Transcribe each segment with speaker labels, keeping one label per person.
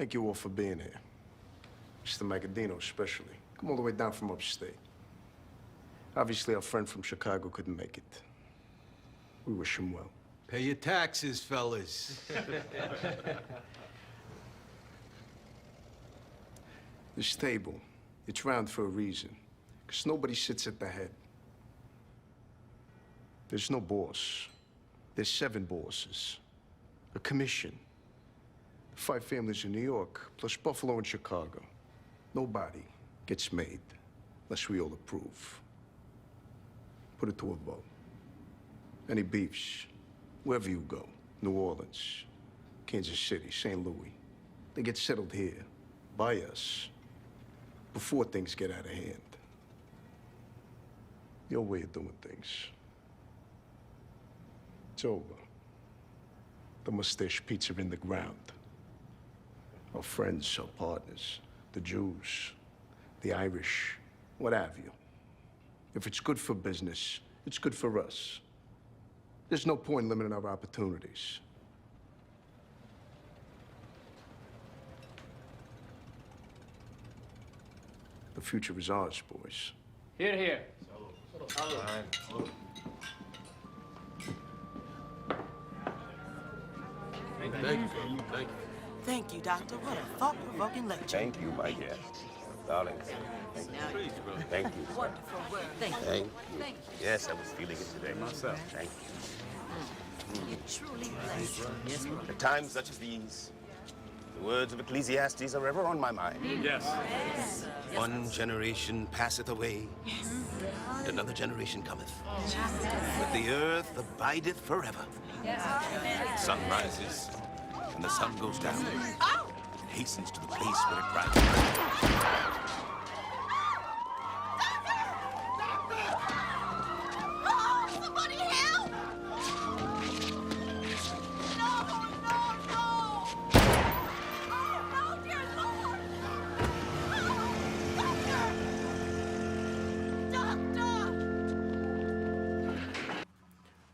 Speaker 1: Thank you all for being here. Mr. Magadino especially. Come all the way down from upstate. Obviously, our friend from Chicago couldn't make it. We wish him well.
Speaker 2: Pay your taxes, fellas.
Speaker 1: This table, it's round for a reason. Because nobody sits at the head. There's no boss. There's 7 bosses. A commission. 5 families in New York, plus Buffalo and Chicago. Nobody gets made unless we all approve. Put it to a vote. Any beefs, wherever you go, New Orleans, Kansas City, St. Louis, they get settled here, by us, before things get out of hand. Your way of doing things. It's over. The mustache pizza in the ground. Our friends, our partners, the Jews, the Irish, what have you. If it's good for business, it's good for us. There's no point in limiting our opportunities. The future is ours, boys.
Speaker 3: Here, here.
Speaker 2: Thank you. Thank you.
Speaker 4: Thank you, Doctor. What a thought-provoking lecture.
Speaker 5: Thank you, my dear. Darling. Thank you. Thank you.
Speaker 4: Wonderful work. Thank you.
Speaker 5: Thank you. Yes, I was feeling it today myself. Thank you.
Speaker 4: You're truly blessed. Yes, Lord.
Speaker 5: At times such as these, the words of Ecclesiastes are ever on my mind.
Speaker 2: Yes.
Speaker 5: One generation passeth away, and another generation cometh. But the earth abideth forever. The sun rises, and the sun goes down. It hastens to the place where it rises.
Speaker 6: Somebody help! No! Oh, no, dear Lord! Doctor!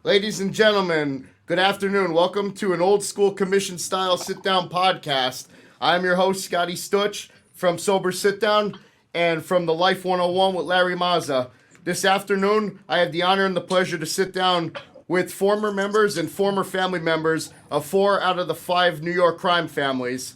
Speaker 7: Ladies and gentlemen, good afternoon. Welcome to an old school commission style sit down podcast. I'm your host, Scotty Stutch from Sober Sit Down and from the Life 101 with Larry Mazza. This afternoon, I have the honor and the pleasure to sit down with former members and former family members of 4 out of the 5 New York crime families.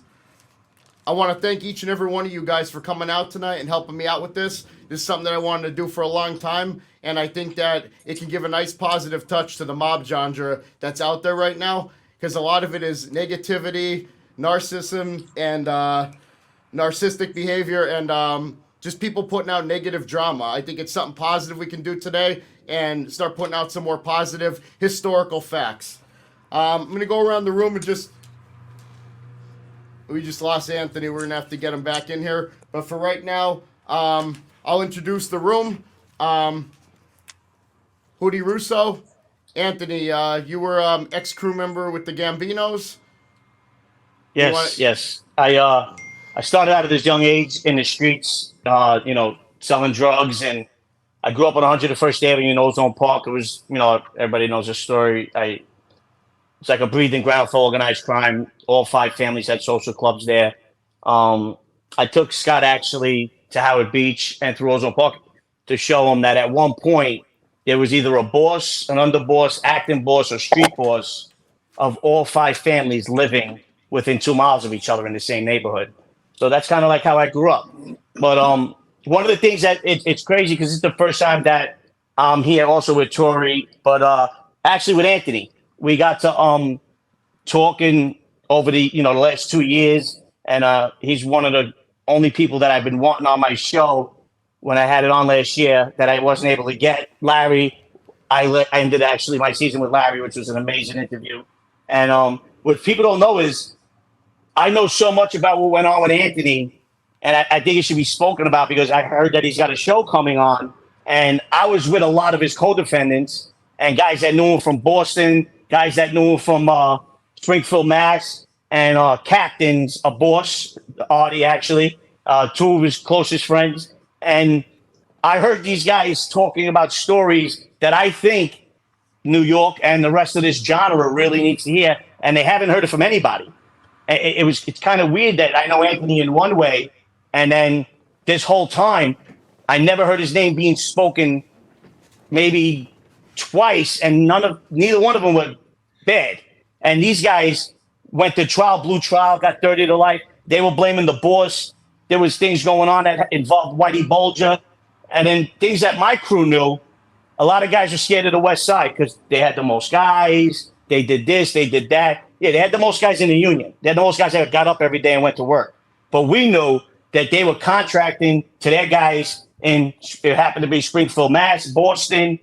Speaker 7: I want to thank each and every one of you guys for coming out tonight and helping me out with this. This is something that I wanted to do for a long time, and I think that it can give a nice positive touch to the mob genre that's out there right now, because a lot of it is negativity, narcissism, and narcissistic behavior, and just people putting out negative drama. I think it's something positive we can do today and start putting out some more positive historical facts. I'm going to go around the room and we just lost Anthony. We're going to have to get him back in here. But for right now, I'll introduce the room. Hootie Russo. Anthony, you were ex-crew member with the Gambinos?
Speaker 3: Yes. I started out at this young age in the streets, selling drugs, and I grew up on 101st Avenue in Ozone Park. It was, everybody knows the story. It's like a breathing ground for organized crime. All 5 families had social clubs there. I took Scott actually to Howard Beach and through Ozone Park to show him that at one point there was either a boss, an underboss, acting boss, or street boss of all 5 families living within 2 miles of each other in the same neighborhood. So that's kind of like how I grew up. But one of the things that it's crazy because it's the first time that I'm here also with Tori, but actually with Anthony. We got to talking over the last 2 years, and he's one of the only people that I've been wanting on my show when I had it on last year that I wasn't able to get. Larry, I ended actually my season with Larry, which was an amazing interview. And what people don't know is I know so much about what went on with Anthony, and I think it should be spoken about because I heard that he's got a show coming on, and I was with a lot of his co-defendants and guys that knew him from Boston, guys that knew him from Springfield, Mass, and captains, a boss, Artie actually, 2 of his closest friends. And I heard these guys talking about stories that I think New York and the rest of this genre really needs to hear, and they haven't heard it from anybody. It's kind of weird that I know Anthony in one way, and then this whole time, I never heard his name being spoken maybe twice, and neither one of them were bad. And these guys went to trial, blue trial, got 30 to life. They were blaming the boss. There was things going on that involved Whitey Bulger, and then things that my crew knew. A lot of guys were scared of the West Side because they had the most guys. They did this, they did that. Yeah, they had the most guys in the union. They had the most guys that got up every day and went to work. But we knew that they were contracting to their guys in, it happened to be Springfield, Mass, Boston,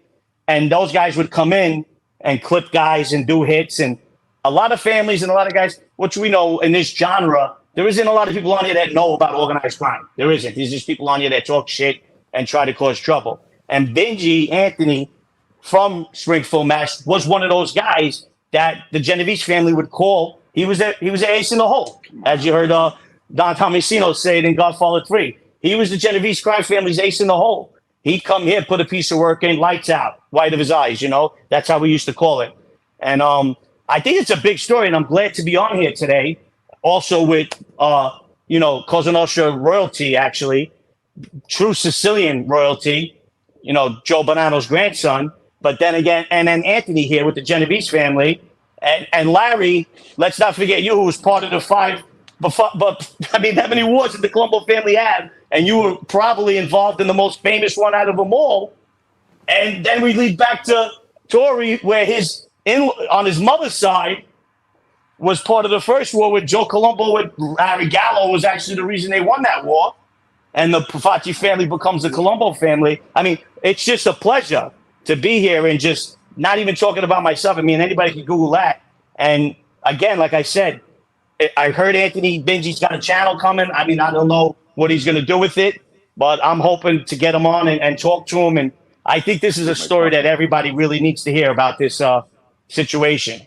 Speaker 3: and those guys would come in and clip guys and do hits. And a lot of families and a lot of guys, which we know in this genre, there isn't a lot of people on here that know about organized crime. There isn't. There's just people on here that talk shit and try to cause trouble. And Benji Anthony from Springfield, Mass, was one of those guys that the Genovese family would call. He was an ace in the hole, as you heard Don Tomasino say it in Godfather 3. He was the Genovese crime family's ace in the hole. He'd come here, put a piece of work in, lights out, white of his eyes, you know? That's how we used to call it. And I think it's a big story, and I'm glad to be on here today. Also with, Cosa Nostra royalty, actually. True Sicilian royalty. Joe Bonanno's grandson, but then again, and then Anthony here with the Genovese family, and Larry, let's not forget you, who was part of the five, but I mean, how many wars did the Colombo family have? And you were probably involved in the most famous one out of them all. And then we lead back to Tori, where on his mother's side was part of the first war with Joe Colombo, with Harry Gallo was actually the reason they won that war. And the Pafacci family becomes the Colombo family. I mean, it's just a pleasure to be here and just not even talking about myself. I mean, anybody can Google that. And again, like I said, I heard Anthony Benji's got a channel coming. I mean, I don't know what he's going to do with it, but I'm hoping to get him on and talk to him. And I think this is a story that everybody really needs to hear about this situation.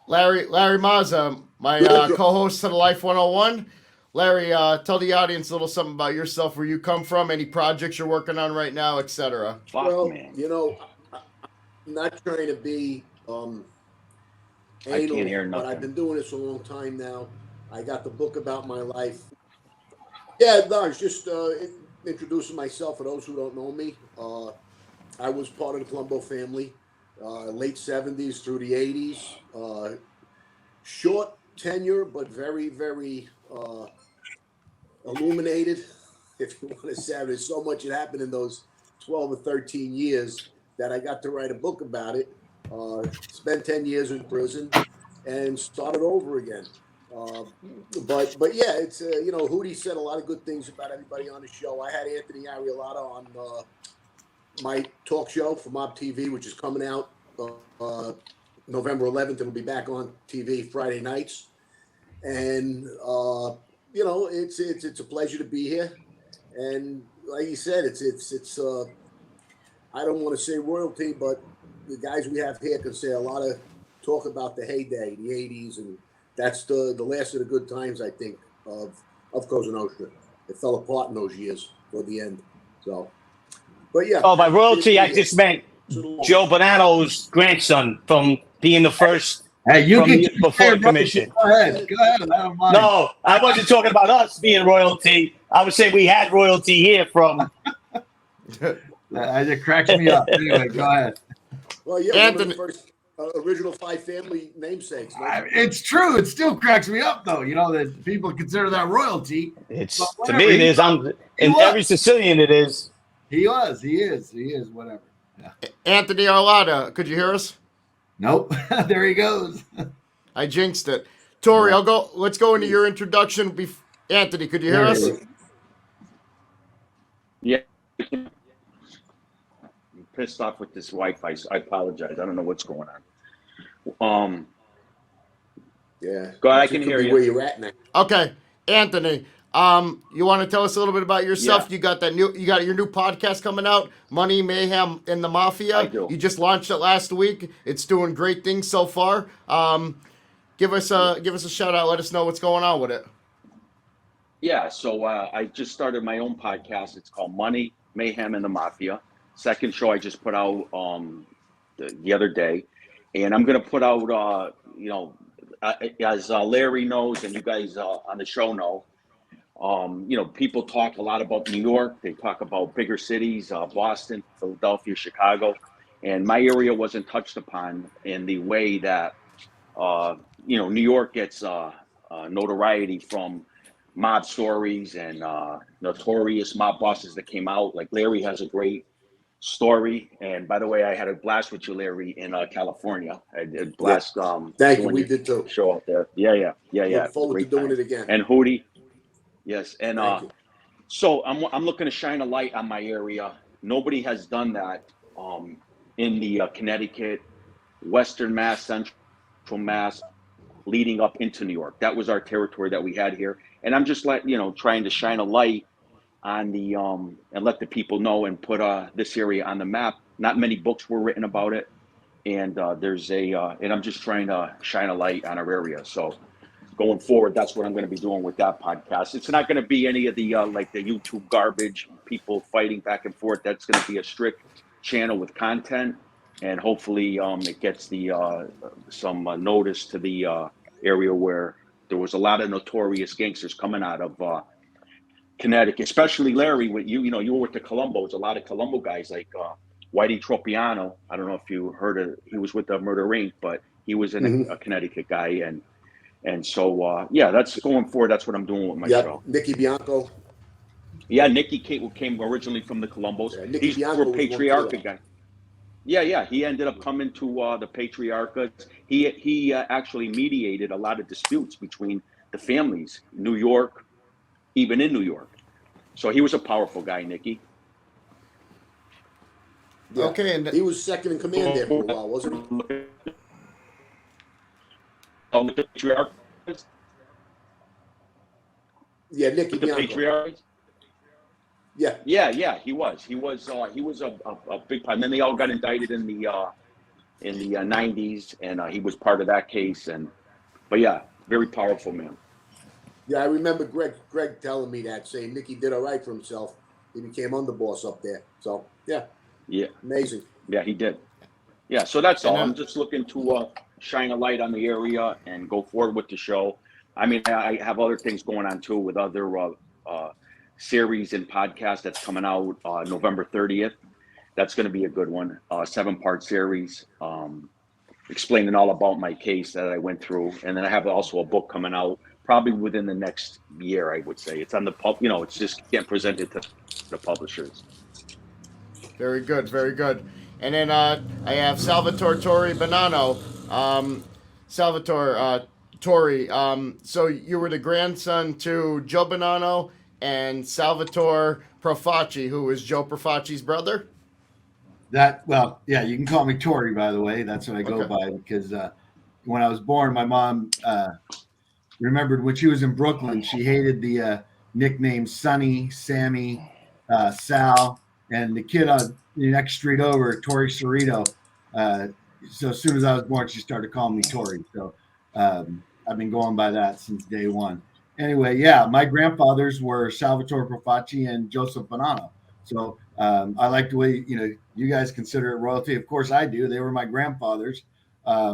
Speaker 7: Larry Mazza, my co-host to the Life 101. Larry, tell the audience a little something about yourself, where you come from, any projects you're working on right now, etc.
Speaker 8: Well, I'm not trying to be anal, but I've been doing this a long time now. I got the book about my life. Yeah, no, I was just introducing myself for those who don't know me. I was part of the Colombo family, late 70s through the 80s. Short tenure, but very, very illuminated, if you want to say. There's so much that happened in those 12 or 13 years that I got to write a book about it. Spent 10 years in prison and started over again. But yeah, it's Hootie said a lot of good things about everybody on the show. I had Anthony Ariolata on my talk show for Mob TV, which is coming out November 11th. It'll be back on TV Friday nights. And it's a pleasure to be here. And like you said, it's I don't want to say royalty, but the guys we have here can say a lot of talk about the heyday, the 80s, and that's the last of the good times, I think, of Cosa Nostra. It fell apart in those years toward the end. So, but yeah.
Speaker 3: Oh, by royalty, I just meant Joe Bonanno's grandson from being the first.
Speaker 9: Hey, you can
Speaker 3: before the commission.
Speaker 9: Go ahead. I don't mind.
Speaker 3: No, I wasn't talking about us being royalty. I was saying we had royalty here from.
Speaker 9: It cracks me up. Anyway, go ahead.
Speaker 8: Well, yeah, Anthony, one of the first original five family namesakes.
Speaker 9: It's true. It still cracks me up, though. That people consider that royalty.
Speaker 3: It's to me, it is. Every Sicilian, it is.
Speaker 9: He was. He is. Whatever. Yeah.
Speaker 7: Anthony Arlotta, could you hear us?
Speaker 9: Nope. There he goes.
Speaker 7: I jinxed it. Tori, let's go into your introduction. Anthony, could you hear us?
Speaker 10: Yeah. I'm pissed off with this Wi-Fi. So I apologize. I don't know what's going on.
Speaker 8: Yeah.
Speaker 10: Go ahead. I can hear you.
Speaker 8: Where you're at now.
Speaker 7: Okay. Anthony, you want to tell us a little bit about yourself?
Speaker 10: Yeah.
Speaker 7: You got your new podcast coming out, Money, Mayhem, and the Mafia.
Speaker 10: I do.
Speaker 7: You just launched it last week. It's doing great things so far. Give us a shout out. Let us know what's going on with it.
Speaker 10: Yeah. So I just started my own podcast. It's called Money, Mayhem, and the Mafia. Second show I just put out the other day, and I'm gonna put out as Larry knows, and you guys on the show know, people talk a lot about New York. They talk about bigger cities, Boston, Philadelphia, Chicago, and my area wasn't touched upon in the way that, New York gets notoriety from mob stories and notorious mob bosses that came out. Like Larry has a great story. And by the way, I had a blast with you, Larry, in California. I did blast.
Speaker 8: Thank you. We did too.
Speaker 10: Show out there. Yeah.
Speaker 8: Look forward to doing it again.
Speaker 10: And Hootie. Yes. And
Speaker 8: Thank you.
Speaker 10: so I'm looking to shine a light on my area. Nobody has done that in the Connecticut, Western Mass, Central Mass, leading up into New York. That was our territory that we had here. And I'm just trying to shine a light on the and let the people know and put this area on the map. Not many books were written about it, and and I'm just trying to shine a light on our area. So going forward, that's what I'm going to be doing with that podcast. It's not going to be any of the like the YouTube garbage, people fighting back and forth. That's going to be a strict channel with content, and hopefully it gets the some notice to the area where there was a lot of notorious gangsters coming out of Connecticut, especially Larry. With you were with the Columbos. A lot of Colombo guys like Whitey Tropiano. I don't know if you heard of. He was with the Murder Inc., but he was a Connecticut guy, and so that's going forward. That's what I'm doing with my show.
Speaker 8: Nicky Bianco.
Speaker 10: Yeah, Nicky came originally from the Columbos.
Speaker 8: Yeah, Nicky
Speaker 10: He's
Speaker 8: Bianco
Speaker 10: a Patriarcha guy. Yeah. He ended up coming to the Patriarchas. He actually mediated a lot of disputes between the families, New York, even in New York. So he was a powerful guy, Nicky.
Speaker 8: Yeah.
Speaker 7: Okay, and
Speaker 8: he was second in command there for a while, wasn't he?
Speaker 10: The Patriarchas?
Speaker 8: Yeah, Nicky
Speaker 10: The
Speaker 8: Bianco.
Speaker 10: Patriarchas? Yeah, he was. He was a big part. And then they all got indicted in the 90s, and he was part of that case. But yeah, very powerful man.
Speaker 8: Yeah, I remember Greg telling me that, saying Nicky did all right for himself. He became underboss up there. So yeah, amazing.
Speaker 10: Yeah, he did. Yeah, so that's all. I'm just looking to shine a light on the area and go forward with the show. I mean, I have other things going on too with other series and podcast that's coming out November 30th. That's going to be a good one. 7-part series explaining all about my case that I went through. And then I have also a book coming out probably within the next year, I would say. It's on the it's just getting presented to the publishers.
Speaker 7: very good, very good. And then I have Salvatore Torre Bonanno. Salvatore Torre. So you were the grandson to Joe Bonanno and Salvatore Profaci, who was Joe Profaci's brother?
Speaker 9: Yeah, you can call me Tori, by the way. That's what I go by, because when I was born, my mom remembered when she was in Brooklyn, she hated the nicknames Sonny, Sammy, Sal, and the kid on the next street over, Tori Cerrito. So as soon as I was born, she started calling me Tori. So I've been going by that since day one. Anyway, yeah, my grandfathers were Salvatore Profaci and Joseph Bonanno. So I like the way, you guys consider it royalty. Of course I do. They were my grandfathers. I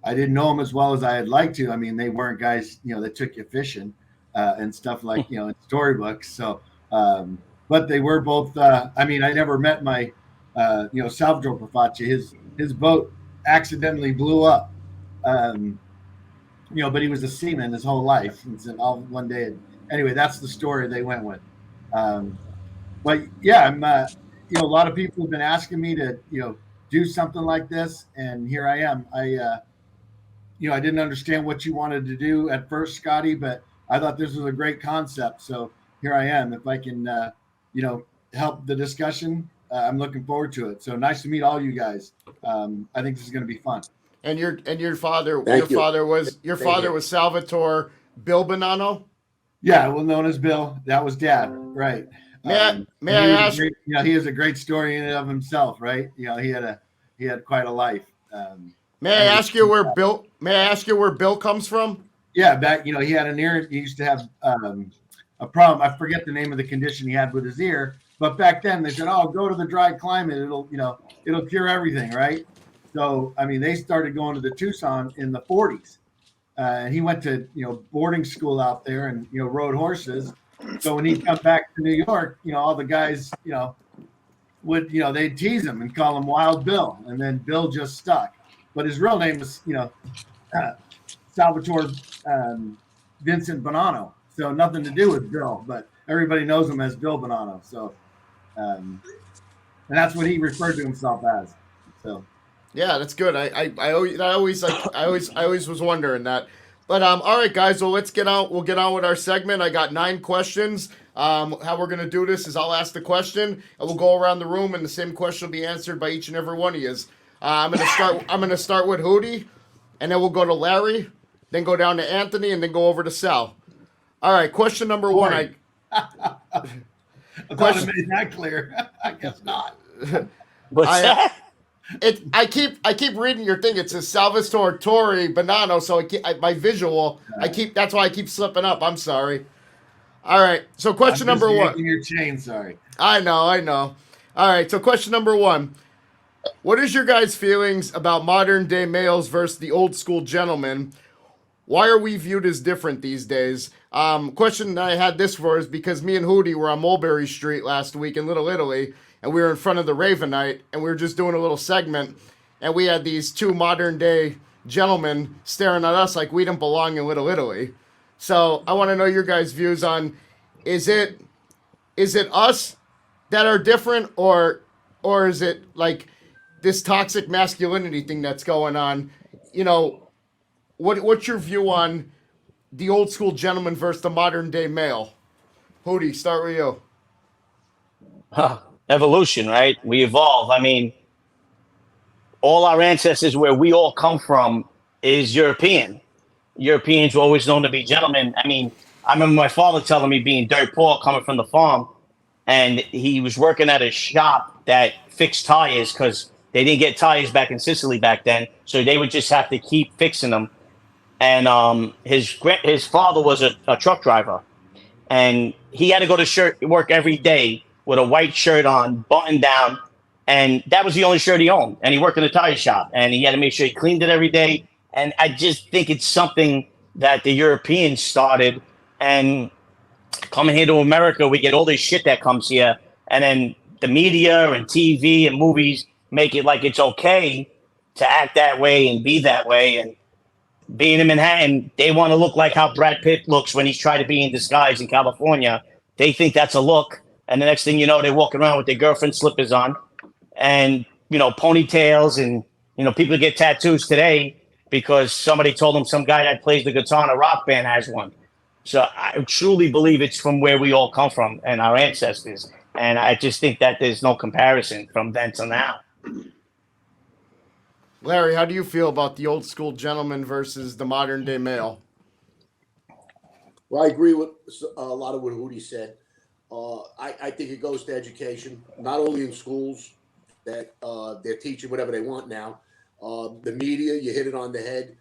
Speaker 9: didn't know them as well as I had liked to. I mean, they weren't guys, that took you fishing and stuff like, in storybooks. So, but they were both, I never met my, Salvatore Profaci. His boat accidentally blew up. But he was a seaman his whole life. And all one day. Anyway, that's the story they went with. But yeah, I'm, a lot of people have been asking me to, do something like this. And here I am. I didn't understand what you wanted to do at first, Scotty, but I thought this was a great concept. So here I am. If I can, help the discussion, I'm looking forward to it. So nice to meet all you guys. I think this is going to be fun.
Speaker 7: And your father,
Speaker 8: Thank you.
Speaker 7: your father was Salvatore Bill Bonanno?
Speaker 9: Yeah, well known as Bill. That was Dad, right?
Speaker 7: May I ask?
Speaker 9: He has a great story in and of himself, right? He had quite a life.
Speaker 7: May I ask you where Bill comes from?
Speaker 9: Yeah, back he had an ear. He used to have a problem. I forget the name of the condition he had with his ear, but back then they said, "Oh, go to the dry climate. It'll cure everything," right? So they started going to the Tucson in the 40s, and he went to boarding school out there and rode horses. So when he'd come back to New York, all the guys would they'd tease him and call him Wild Bill, and then Bill just stuck. But his real name was Salvatore Vincent Bonanno. So nothing to do with Bill, but everybody knows him as Bill Bonanno. So and that's what he referred to himself as. So
Speaker 7: yeah, that's good. I always was wondering that. But all right, guys. Well, let's get on. We'll get on with our segment. I got 9 questions. How we're gonna do this is I'll ask the question, and we'll go around the room, and the same question will be answered by each and every one of you. I'm gonna start with Hootie, and then we'll go to Larry, then go down to Anthony, and then go over to Sal. All right. Question number 1.
Speaker 9: I thought I made that clear. I guess not.
Speaker 3: What's that?
Speaker 7: I keep reading your thing. It says Salvatore Bonanno, so my visual. That's why I keep slipping up. I'm sorry. All right. So question number 1.
Speaker 9: Your chain, sorry.
Speaker 7: I know. All right. So question number 1. What is your guys' feelings about modern day males versus the old school gentlemen? Why are we viewed as different these days? Question that I had this for is because me and Hootie were on Mulberry Street last week in Little Italy, and we were in front of the Ravenite, and we were just doing a little segment, and we had these 2 modern day gentlemen staring at us like we didn't belong in Little Italy. So I want to know your guys' views on is it us that are different, or is it like this toxic masculinity thing that's going on? What's your view on the old school gentleman versus the modern day male? Hootie, start with you.
Speaker 3: Evolution, right? We evolve. I mean, all our ancestors, where we all come from, is European. Europeans were always known to be gentlemen. I mean, I remember my father telling me, being dirt poor, coming from the farm, and he was working at a shop that fixed tires because they didn't get tires back in Sicily back then, so they would just have to keep fixing them. And his father was a truck driver, and he had to go to work every day with a white shirt on, buttoned down, and that was the only shirt he owned. And he worked in a tire shop, and he had to make sure he cleaned it every day. And I just think it's something that the Europeans started, and coming here to America, we get all this shit that comes here, and then the media and TV and movies make it like it's okay to act that way and be that way. And being in Manhattan, they want to look like how Brad Pitt looks when he's trying to be in disguise in California. They think that's a look. And the next thing you know, they're walking around with their girlfriend slippers on and, ponytails. And, people get tattoos today because somebody told them some guy that plays the guitar in a rock band has one. So I truly believe it's from where we all come from and our ancestors. And I just think that there's no comparison from then to now.
Speaker 7: Larry, how do you feel about the old school gentleman versus the modern day male?
Speaker 8: Well, I agree with a lot of what Hootie said. I think it goes to education, not only in schools that they're teaching whatever they want now. The media, you hit it on the head.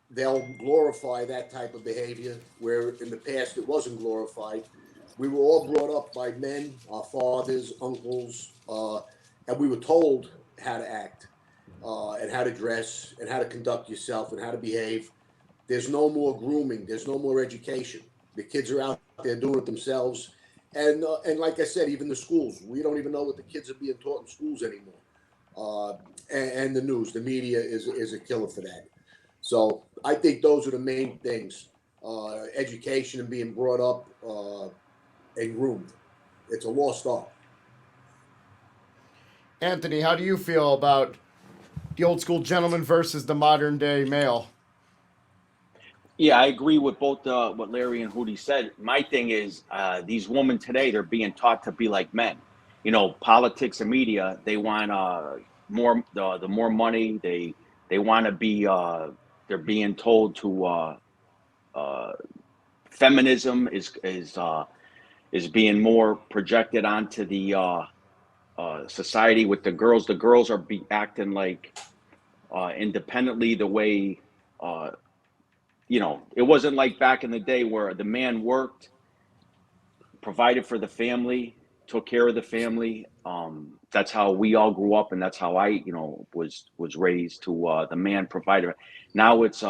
Speaker 8: They'll glorify that type of behavior where in the past it wasn't glorified. We were all brought up by men, our fathers, uncles, and we were told how to act and how to dress and how to conduct yourself and how to behave. There's no more grooming. There's no more education. The kids are out there doing it themselves. And like I said, even the schools, we don't even know what the kids are being taught in schools anymore. And the news, the media is a killer for that. So I think those are the main things, education and being brought up and groomed. It's a lost art.
Speaker 7: Anthony, how do you feel about the old school gentleman versus the modern day male?
Speaker 10: Yeah, I agree with both what Larry and Hootie said. My thing is these women today, they're being taught to be like men. Politics and media, they want more the more money. They want to be. They're being told to feminism is being more projected onto the society with the girls. The girls are acting like independently the way. It wasn't like back in the day where the man worked, provided for the family, took care of the family. That's how we all grew up, and that's how I, was raised. To the man provided. Now it's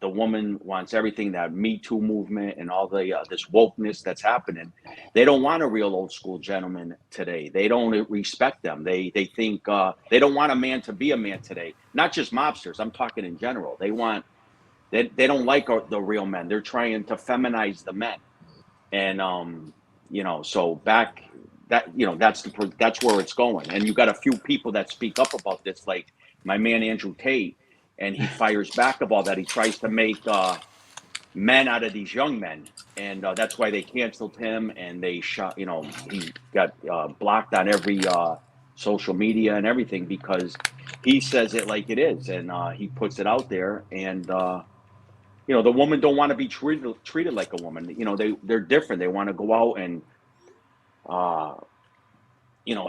Speaker 10: the woman wants everything, that Me Too movement and all the this wokeness that's happening. They don't want a real old school gentleman today. They don't respect them. They think they don't want a man to be a man today. Not just mobsters. I'm talking in general. They don't like the real men. They're trying to feminize the men. And so back that that's where it's going. And you got a few people that speak up about this, like my man Andrew Tate, and he fires back about that. He tries to make men out of these young men, and that's why they canceled him, and they shot. He got blocked on every social media and everything because he says it like it is, and he puts it out there, and the women don't want to be treated like a woman. They're different. They want to go out and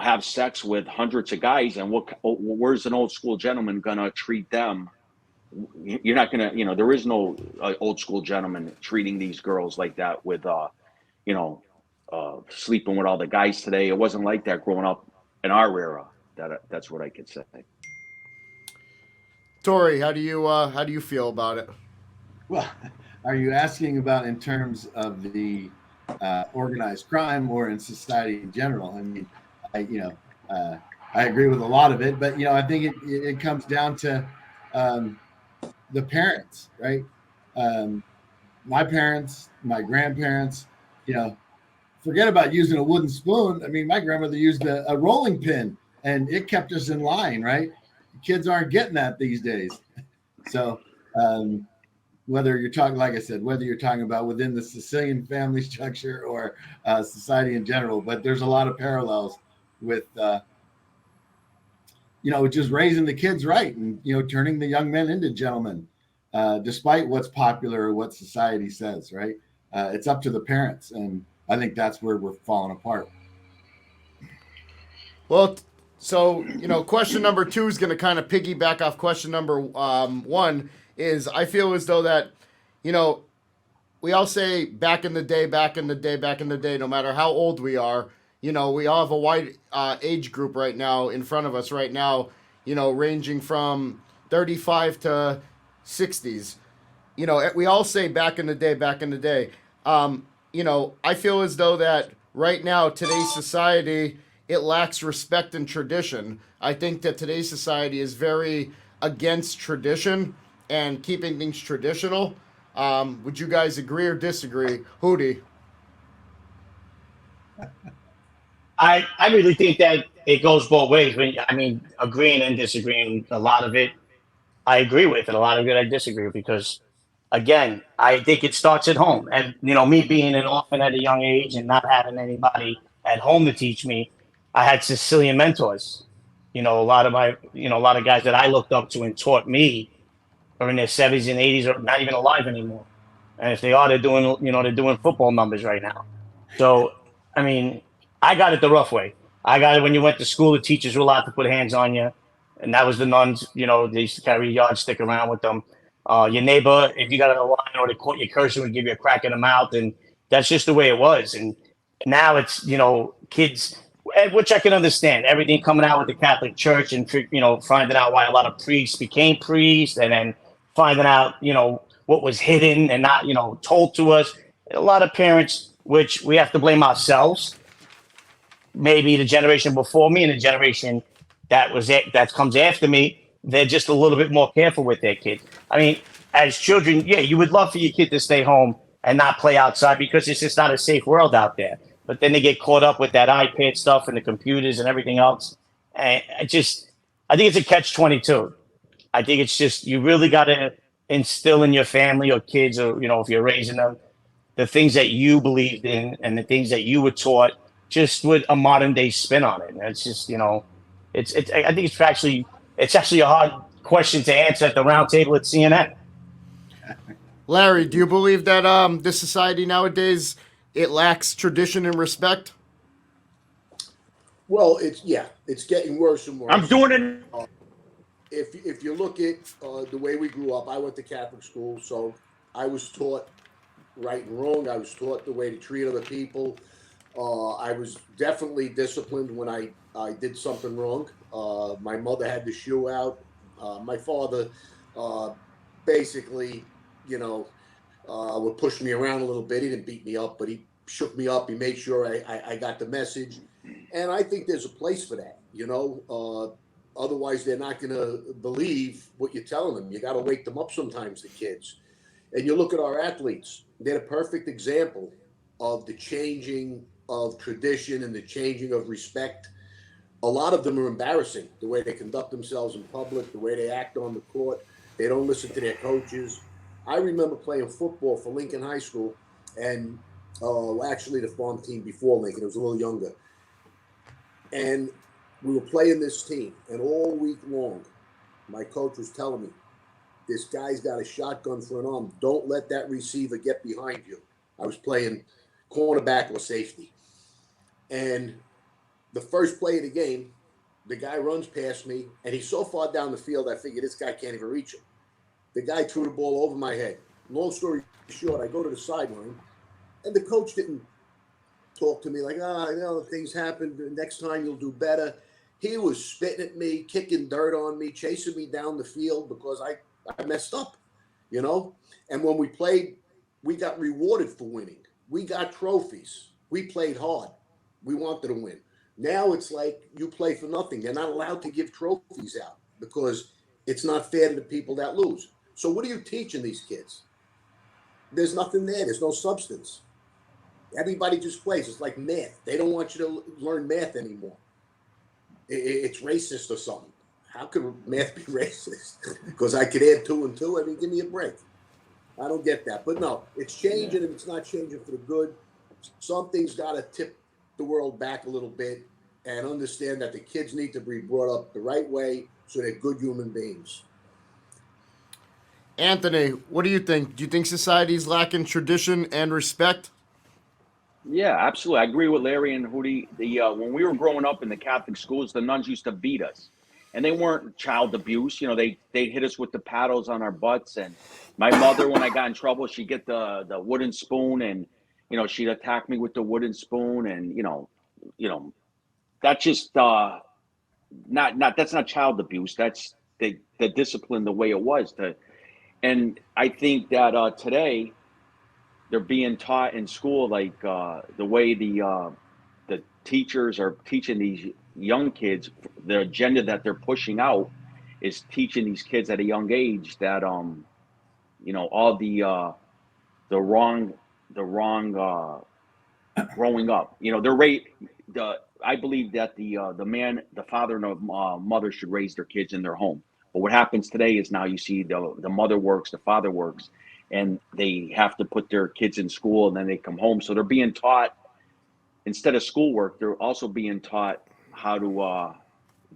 Speaker 10: have sex with hundreds of guys, and where's an old school gentleman gonna treat them? You're not gonna, there is no old school gentleman treating these girls like that with, sleeping with all the guys today. It wasn't like that growing up in our era. That's what I could say.
Speaker 7: Tori, how do you feel about it?
Speaker 9: Well, are you asking about in terms of the organized crime or in society in general? I mean, I agree with a lot of it, but I think it comes down to the parents, right? My parents, my grandparents, forget about using a wooden spoon. I mean, my grandmother used a rolling pin, and it kept us in line, right? Kids aren't getting that these days. So whether you're talking, like I said, whether you're talking about within the Sicilian family structure or society in general, but there's a lot of parallels with, just raising the kids right and, turning the young men into gentlemen, despite what's popular or what society says, right? It's up to the parents. And I think that's where we're falling apart.
Speaker 7: Well, so, question number 2 is going to kind of piggyback off question number 1 is I feel as though that, we all say back in the day, no matter how old we are, we all have a wide age group right now in front of us right now, ranging from 35 to 60s. We all say back in the day. I feel as though that right now, today's society, it lacks respect and tradition. I think that today's society is very against tradition and keeping things traditional. Would you guys agree or disagree? Hootie?
Speaker 3: I really think that it goes both ways. Agreeing and disagreeing, a lot of it I agree with, and a lot of it I disagree with because, again, I think it starts at home. And me being an orphan at a young age and not having anybody at home to teach me, I had Sicilian mentors. A lot of guys that I looked up to and taught me are in their 70s and 80s or not even alive anymore. And if they are, they're doing football numbers right now. So, I got it the rough way. I got it when you went to school, the teachers were allowed to put hands on you. And that was the nuns, they used to carry a yardstick around with them. Your neighbor, if you got on the line or they caught you cursing, would give you a crack in the mouth. And that's just the way it was. And now it's, kids, which I can understand, everything coming out with the Catholic Church and, finding out why a lot of priests became priests and then finding out, what was hidden and not, told to us. A lot of parents, which we have to blame ourselves, maybe the generation before me and the generation that comes after me, they're just a little bit more careful with their kids. As children, yeah, you would love for your kid to stay home and not play outside because it's just not a safe world out there. But then they get caught up with that iPad stuff and the computers and everything else. And I think it's a catch-22. I think it's just, you really got to instill in your family or kids or, if you're raising them, the things that you believed in and the things that you were taught just with a modern day spin on it. And it's just, I think it's actually a hard question to answer at the round table at CNN.
Speaker 7: Larry, do you believe that this society nowadays, it lacks tradition and respect?
Speaker 8: Well, it's getting worse and worse.
Speaker 10: I'm doing it.
Speaker 8: If you look at the way we grew up, I went to Catholic school, so I was taught right and wrong. I was taught the way to treat other people. I was definitely disciplined when I did something wrong. My mother had the shoe out. My father basically would push me around a little bit. He didn't beat me up, but he shook me up. He made sure I got the message. And I think there's a place for that, otherwise they're not going to believe what you're telling them. You got to wake them up sometimes, the kids. And you look at our athletes, they're a perfect example of the changing of tradition and the changing of respect. A lot of them are embarrassing, the way they conduct themselves in public, the way they act on the court. They don't listen to their coaches. I remember playing football for Lincoln High School, and actually the farm team before Lincoln. It was a little younger. And we were playing this team, and all week long, my coach was telling me, this guy's got a shotgun for an arm. Don't let that receiver get behind you. I was playing cornerback or safety. And the first play of the game, the guy runs past me, and he's so far down the field, I figured this guy can't even reach him. The guy threw the ball over my head. Long story short, I go to the sideline, and the coach didn't talk to me like, things happen. Next time you'll do better. He was spitting at me, kicking dirt on me, chasing me down the field because I messed up, And when we played, we got rewarded for winning. We got trophies. We played hard. We wanted to win. Now it's like you play for nothing. They're not allowed to give trophies out because it's not fair to the people that lose. So what are you teaching these kids? There's nothing there. There's no substance. Everybody just plays. It's like math. They don't want you to learn math anymore. It's racist or something. How could math be racist? Because I could add 2 and 2. I mean, give me a break. I don't get that. But no, it's changing, and it's not changing for the good. Something's got to tip the world back a little bit and understand that the kids need to be brought up the right way so they're good human beings.
Speaker 7: Anthony, what do you think? Do you think society's lacking tradition and respect?
Speaker 10: Yeah, absolutely. I agree with Larry and Hootie. When we were growing up in the Catholic schools, the nuns used to beat us, and they weren't child abuse. They hit us with the paddles on our butts. And my mother, when I got in trouble, she'd get the wooden spoon, and she'd attack me with the wooden spoon, and that's just not that's not child abuse. That's the discipline the way it was. And I think that today, they're being taught in school like the way the teachers are teaching these young kids. The agenda that they're pushing out is teaching these kids at a young age that all the wrong growing up. I believe that the father and the mother should raise their kids in their home. But what happens today is now you see the mother works, the father works, and they have to put their kids in school, and then they come home. So they're being taught, instead of schoolwork, they're also being taught how to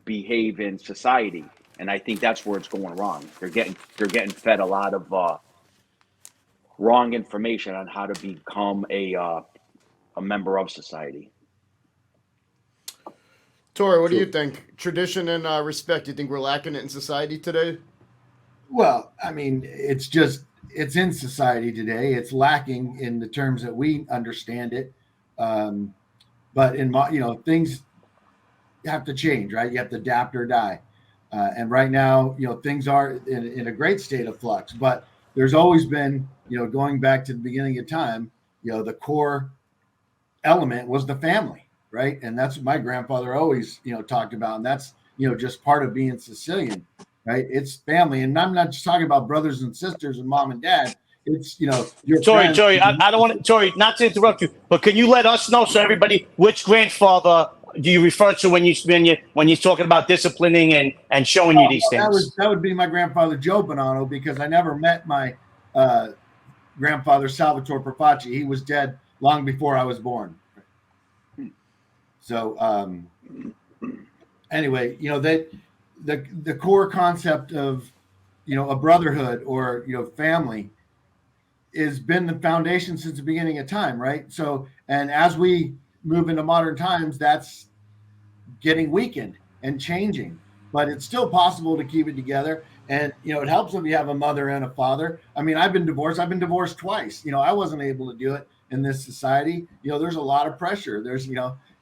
Speaker 10: behave in society. And I think that's where it's going wrong. They're getting fed a lot of wrong information on how to become a member of society.
Speaker 7: Tori, what do you think? Tradition and respect, you think we're lacking it in society today?
Speaker 9: Well, I mean, it's in society today. It's lacking in the terms that we understand it. But things have to change, right? You have to adapt or die. And right now, things are in a great state of flux, but there's always been, going back to the beginning of time, the core element was the family, right? And that's what my grandfather always, talked about. And that's, just part of being Sicilian, right? It's family. And I'm not just talking about brothers and sisters and mom and dad. It's, your
Speaker 3: Tori,
Speaker 9: friends.
Speaker 3: I don't want to, Tori, not to interrupt you, but can you let us know, so everybody, which grandfather do you refer to when you're talking about disciplining and showing you these things?
Speaker 9: That would be my grandfather Joe Bonanno, because I never met my grandfather Salvatore Profaci. He was dead long before I was born. So anyway, the core concept of a brotherhood or family has been the foundation since the beginning of time, right? So, and as we move into modern times, that's getting weakened and changing, but it's still possible to keep it together. And it helps if you have a mother and a father. I mean, I've been divorced twice. I wasn't able to do it in this society. There's a lot of pressure. There's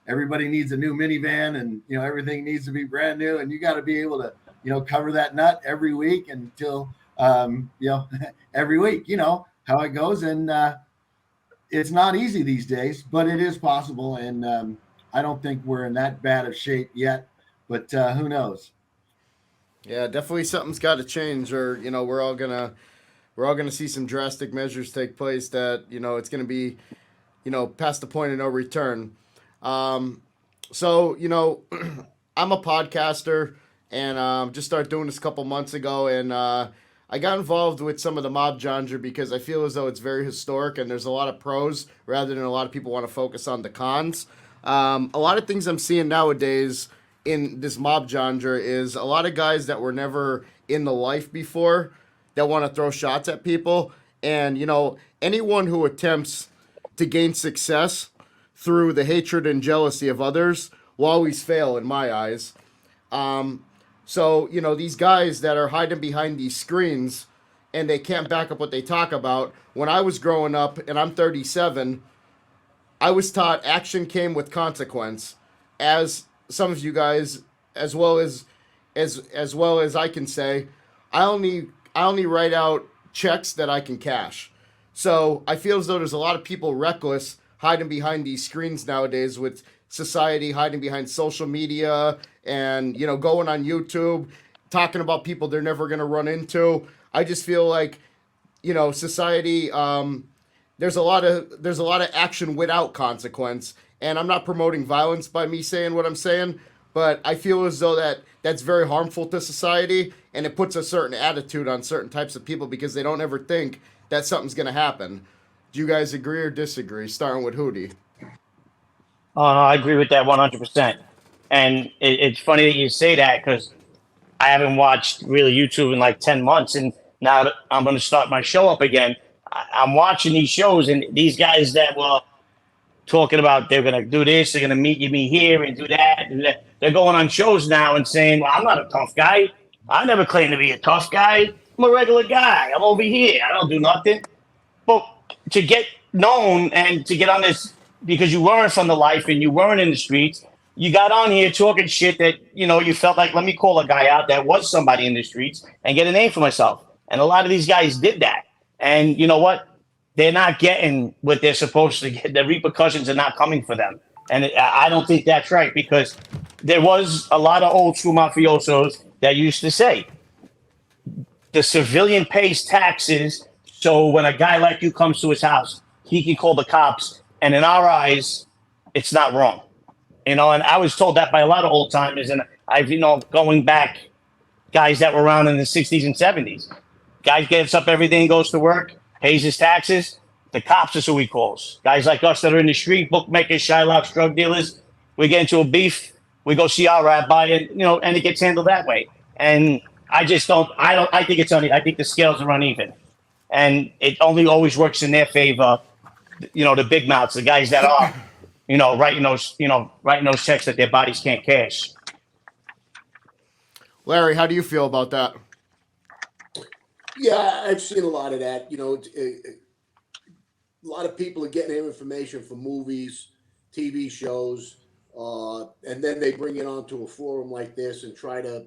Speaker 9: everybody needs a new minivan, and everything needs to be brand new, and you got to be able to cover that nut every week until every week. You know how it goes, and it's not easy these days, but it is possible. And I don't think we're in that bad of shape yet, but who knows?
Speaker 7: Yeah, definitely something's got to change, or we're all gonna see some drastic measures take place that it's gonna be past the point of no return. So I'm a podcaster, and just started doing this a couple months ago, and I got involved with some of the mob genre because I feel as though it's very historic and there's a lot of pros rather than a lot of people want to focus on the cons. A lot of things I'm seeing nowadays in this mob genre is a lot of guys that were never in the life before that want to throw shots at people. And, anyone who attempts to gain success through the hatred and jealousy of others will always fail in my eyes. So, these guys that are hiding behind these screens and they can't back up what they talk about. When I was growing up, and I'm 37, I was taught action came with consequence. As some of you guys, as well as I can say, I only write out checks that I can cash. So I feel as though there's a lot of people reckless hiding behind these screens nowadays, with society hiding behind social media and going on YouTube talking about people they're never going to run into. I just feel like society, there's a lot of action without consequence, and I'm not promoting violence by me saying what I'm saying, but I feel as though that's very harmful to society, and it puts a certain attitude on certain types of people because they don't ever think that something's going to happen. Do you guys agree or disagree? Starting with Hootie.
Speaker 3: Oh, no, I agree with that 100%. And it's funny that you say that because I haven't watched really YouTube in like 10 months. And now that I'm going to start my show up again, I'm watching these shows, and these guys that were talking about they're going to do this, they're going to meet me here and do that. They're going on shows now and saying, well, I'm not a tough guy. I never claimed to be a tough guy. I'm a regular guy. I'm over here. I don't do nothing. But to get known and to get on this, because you weren't from the life and you weren't in the streets, you got on here talking shit that, you felt like, let me call a guy out that was somebody in the streets and get a name for myself. And a lot of these guys did that. And you know what? They're not getting what they're supposed to get. The repercussions are not coming for them. And I don't think that's right, because there was a lot of old school mafiosos that used to say, the civilian pays taxes, so when a guy like you comes to his house, he can call the cops. And in our eyes, it's not wrong. And I was told that by a lot of old timers. And I've, going back, guys that were around in the 60s and 70s. Guy gets up every day and goes to work, pays his taxes. The cops is who he calls. Guys like us that are in the street, bookmakers, Shylocks, drug dealers, we get into a beef, we go see our rabbi, and and it gets handled that way. And I think I think the scales are uneven. And it only always works in their favor, the big mouths, the guys that are, writing those checks that their bodies can't cash.
Speaker 7: Larry, how do you feel about that?
Speaker 8: Yeah, I've seen a lot of that. A lot of people are getting their information from movies, TV shows, and then they bring it onto a forum like this and try to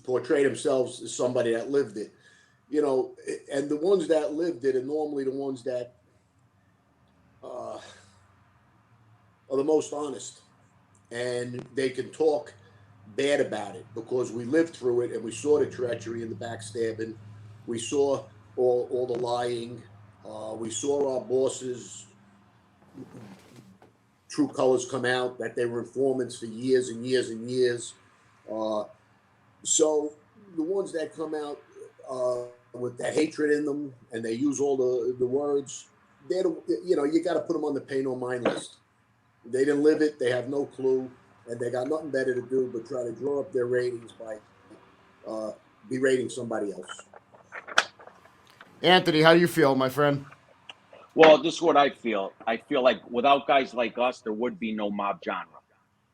Speaker 8: portray themselves as somebody that lived it. And the ones that lived it are normally the ones that are the most honest, and they can talk bad about it because we lived through it and we saw the treachery and the backstabbing. We saw all the lying. We saw our bosses' true colors come out, that they were informants for years and years and years. So the ones that come out with that hatred in them and they use all the words, you got to put them on the pay no mind list. They didn't live it. They have no clue, and they got nothing better to do but try to draw up their ratings by berating somebody else.
Speaker 7: Anthony, how do you feel, my friend?
Speaker 10: Well, this is what I feel. I feel like without guys like us, there would be no mob genre.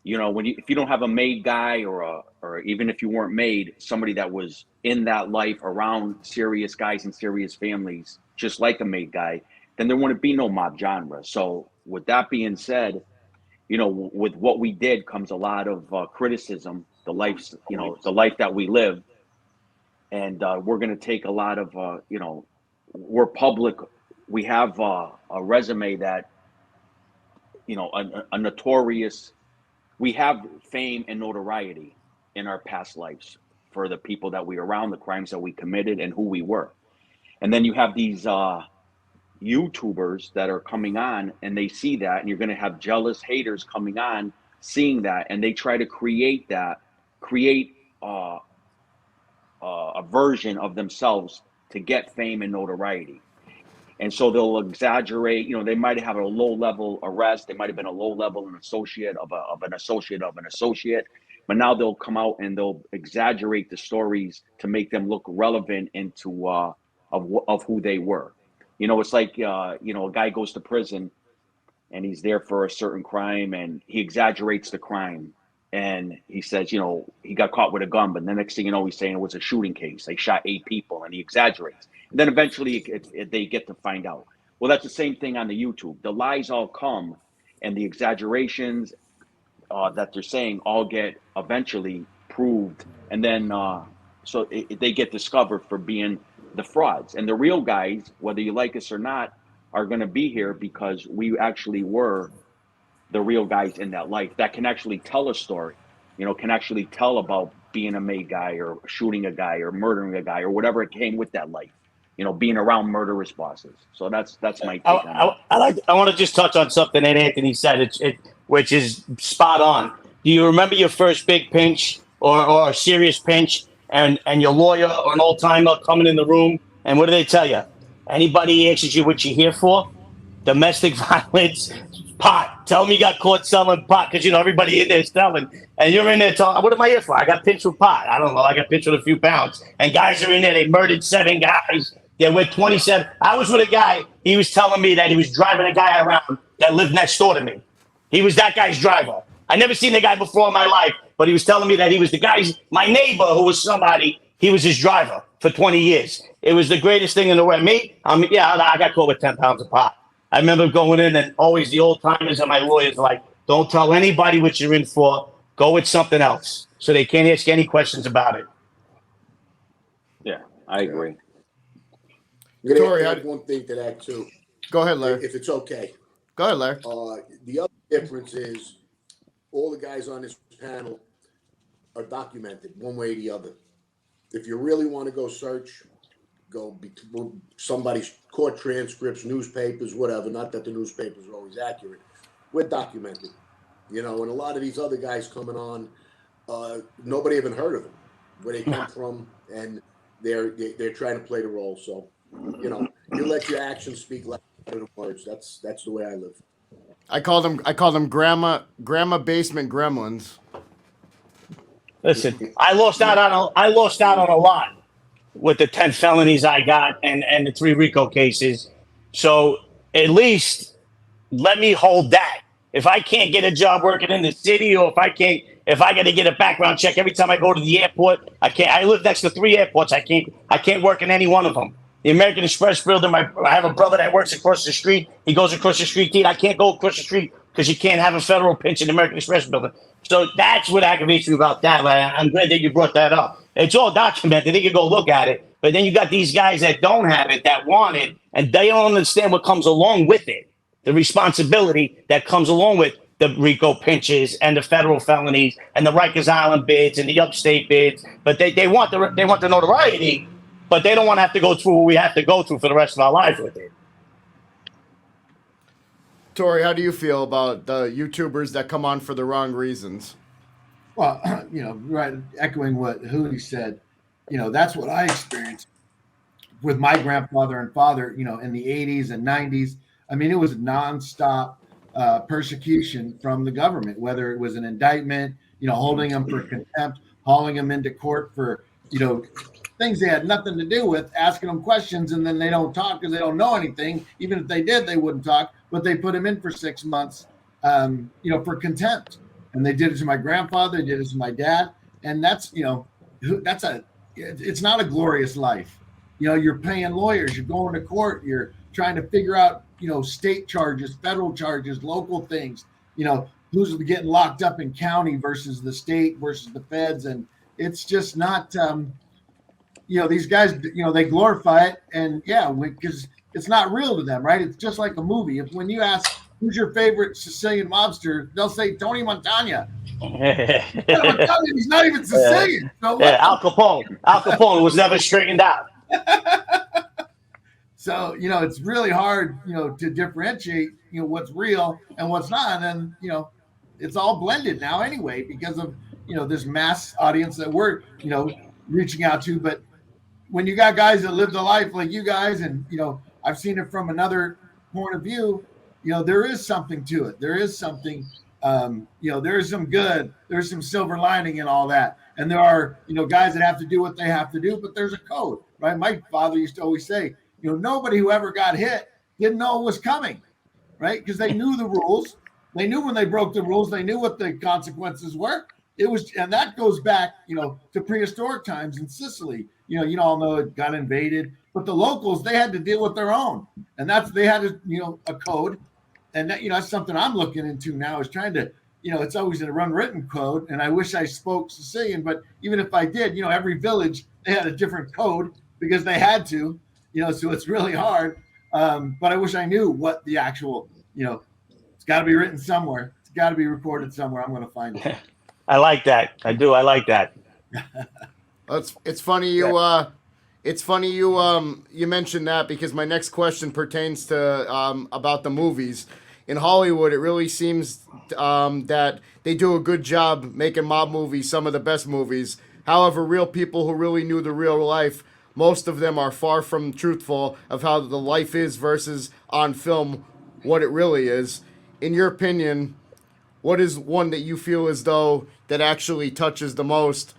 Speaker 10: If you don't have a made guy or even if you weren't made, somebody that was in that life around serious guys and serious families, just like a made guy, then there wouldn't be no mob genre. So with that being said, with what we did comes a lot of criticism, the life that we live. and we're going to take a lot of, we're public. We have a resume that, a notorious, we have fame and notoriety in our past lives for the people that we were around, the crimes that we committed, and who we were. And then you have these YouTubers that are coming on, and they see that, and you're going to have jealous haters coming on, seeing that, and they try to create a version of themselves to get fame and notoriety. And so they'll exaggerate, they might have a low level arrest. They might have been a low level an associate of an associate of an associate. But now they'll come out and they'll exaggerate the stories to make them look relevant into of who they were. It's like, a guy goes to prison and he's there for a certain crime and he exaggerates the crime. And he says, he got caught with a gun, but the next thing you know, he's saying it was a shooting case. They shot 8 people, and he exaggerates. And then eventually they get to find out. Well, that's the same thing on the YouTube. The lies all come, and the exaggerations that they're saying all get eventually proved. And then they get discovered for being the frauds. And the real guys, whether you like us or not, are going to be here because we actually were the real guys in that life that can actually tell a story, can actually tell about being a made guy or shooting a guy or murdering a guy or whatever it came with that life, being around murderous bosses. So that's my take on it.
Speaker 3: I want to just touch on something that Anthony said, which is spot on. Do you remember your first big pinch or a serious pinch and your lawyer or an old timer coming in the room? And what do they tell you? Anybody asks you what you're here for? Domestic violence, pot. Tell me you got caught selling pot because everybody in there is selling, and you're in there talking. What am I here for? I got pinched with pot. I don't know. I got pinched with a few pounds, and guys are in there. They murdered 7 guys. They went 27. I was with a guy. He was telling me that he was driving a guy around that lived next door to me. He was that guy's driver. I never seen the guy before in my life, but he was telling me that he was the guy's. My neighbor, who was somebody, he was his driver for 20 years. It was the greatest thing in the world. I got caught with 10 pounds of pot. I remember going in and always the old timers and my lawyers like, don't tell anybody what you're in for. Go with something else. So they can't ask any questions about it.
Speaker 10: Yeah, I agree.
Speaker 8: I'm going to add one thing to that, too.
Speaker 7: Go ahead, Larry.
Speaker 8: If it's okay.
Speaker 7: Go ahead, Larry.
Speaker 8: The other difference is all the guys on this panel are documented one way or the other. If you really want to go search, somebody's court transcripts, newspapers, whatever. Not that the newspapers are always accurate. We're documented, and a lot of these other guys coming on, nobody even heard of them, where they come from, and they're trying to play the role. So, you let your actions speak louder than words. That's the way I live.
Speaker 7: I call them grandma basement gremlins.
Speaker 3: Listen, I lost out on a lot with the 10 felonies I got and the 3 RICO cases. So at least let me hold that. If I can't get a job working in the city, or if I got to get a background check every time I go to the airport, I can't. I live next to 3 airports. I can't work in any one of them. The American Express building, I have a brother that works across the street. He goes across the street. I can't go across the street because you can't have a federal pinch in the American Express building. So that's what aggravates me about that. I'm glad that you brought that up. It's all documented. They can go look at it. But then you got these guys that don't have it, that want it, and they don't understand what comes along with it. The responsibility that comes along with the RICO pinches and the federal felonies and the Rikers Island bids and the upstate bids. But they want the notoriety, but they don't want to have to go through what we have to go through for the rest of our life with it.
Speaker 7: Tori, how do you feel about the YouTubers that come on for the wrong reasons?
Speaker 9: Well, right, echoing what Hootie said, that's what I experienced with my grandfather and father, in the 80s and 90s. I mean, it was nonstop persecution from the government, whether it was an indictment, holding them for contempt, hauling them into court for, things they had nothing to do with, asking them questions, and then they don't talk because they don't know anything. Even if they did, they wouldn't talk, but they put him in for 6 months, for contempt. And they did it to my grandfather, they did it to my dad. And that's, it's not a glorious life. You're paying lawyers, you're going to court, you're trying to figure out, state charges, federal charges, local things, who's getting locked up in county versus the state versus the feds. And it's just not, these guys, they glorify it, and because it's not real to them, right? It's just like a movie. When you ask who's your favorite Sicilian mobster, they'll say Tony Montana. He's not even Sicilian. So
Speaker 3: Al Capone. Al Capone was never straightened out.
Speaker 9: So, it's really hard, to differentiate, what's real and what's not. And then, it's all blended now anyway, because of, this mass audience that we're, reaching out to. But when you got guys that live the life like you guys, and, I've seen it from another point of view, there is something to it. There is something, there is some good, there's some silver lining and all that. And there are, guys that have to do what they have to do, but there's a code, right? My father used to always say, nobody who ever got hit didn't know it was coming, right? Because they knew the rules. They knew when they broke the rules. They knew what the consequences were. And that goes back, to prehistoric times in Sicily. You all know it got invaded, but the locals, they had to deal with their own, and they had a code, and that, that's something I'm looking into now, is trying to, it's always an unwritten code, and I wish I spoke Sicilian, but even if I did, every village, they had a different code because they had to. So it's really hard. But I wish I knew what the actual, it's got to be written somewhere. It's got to be recorded somewhere. I'm going to find it.
Speaker 3: I like that. I do. I like that.
Speaker 7: It's funny you you mentioned that, because my next question pertains to about the movies. In Hollywood, it really seems that they do a good job making mob movies, some of the best movies. However, real people who really knew the real life, most of them are far from truthful of how the life is versus on film what it really is. In your opinion, what is one that you feel as though that actually touches the most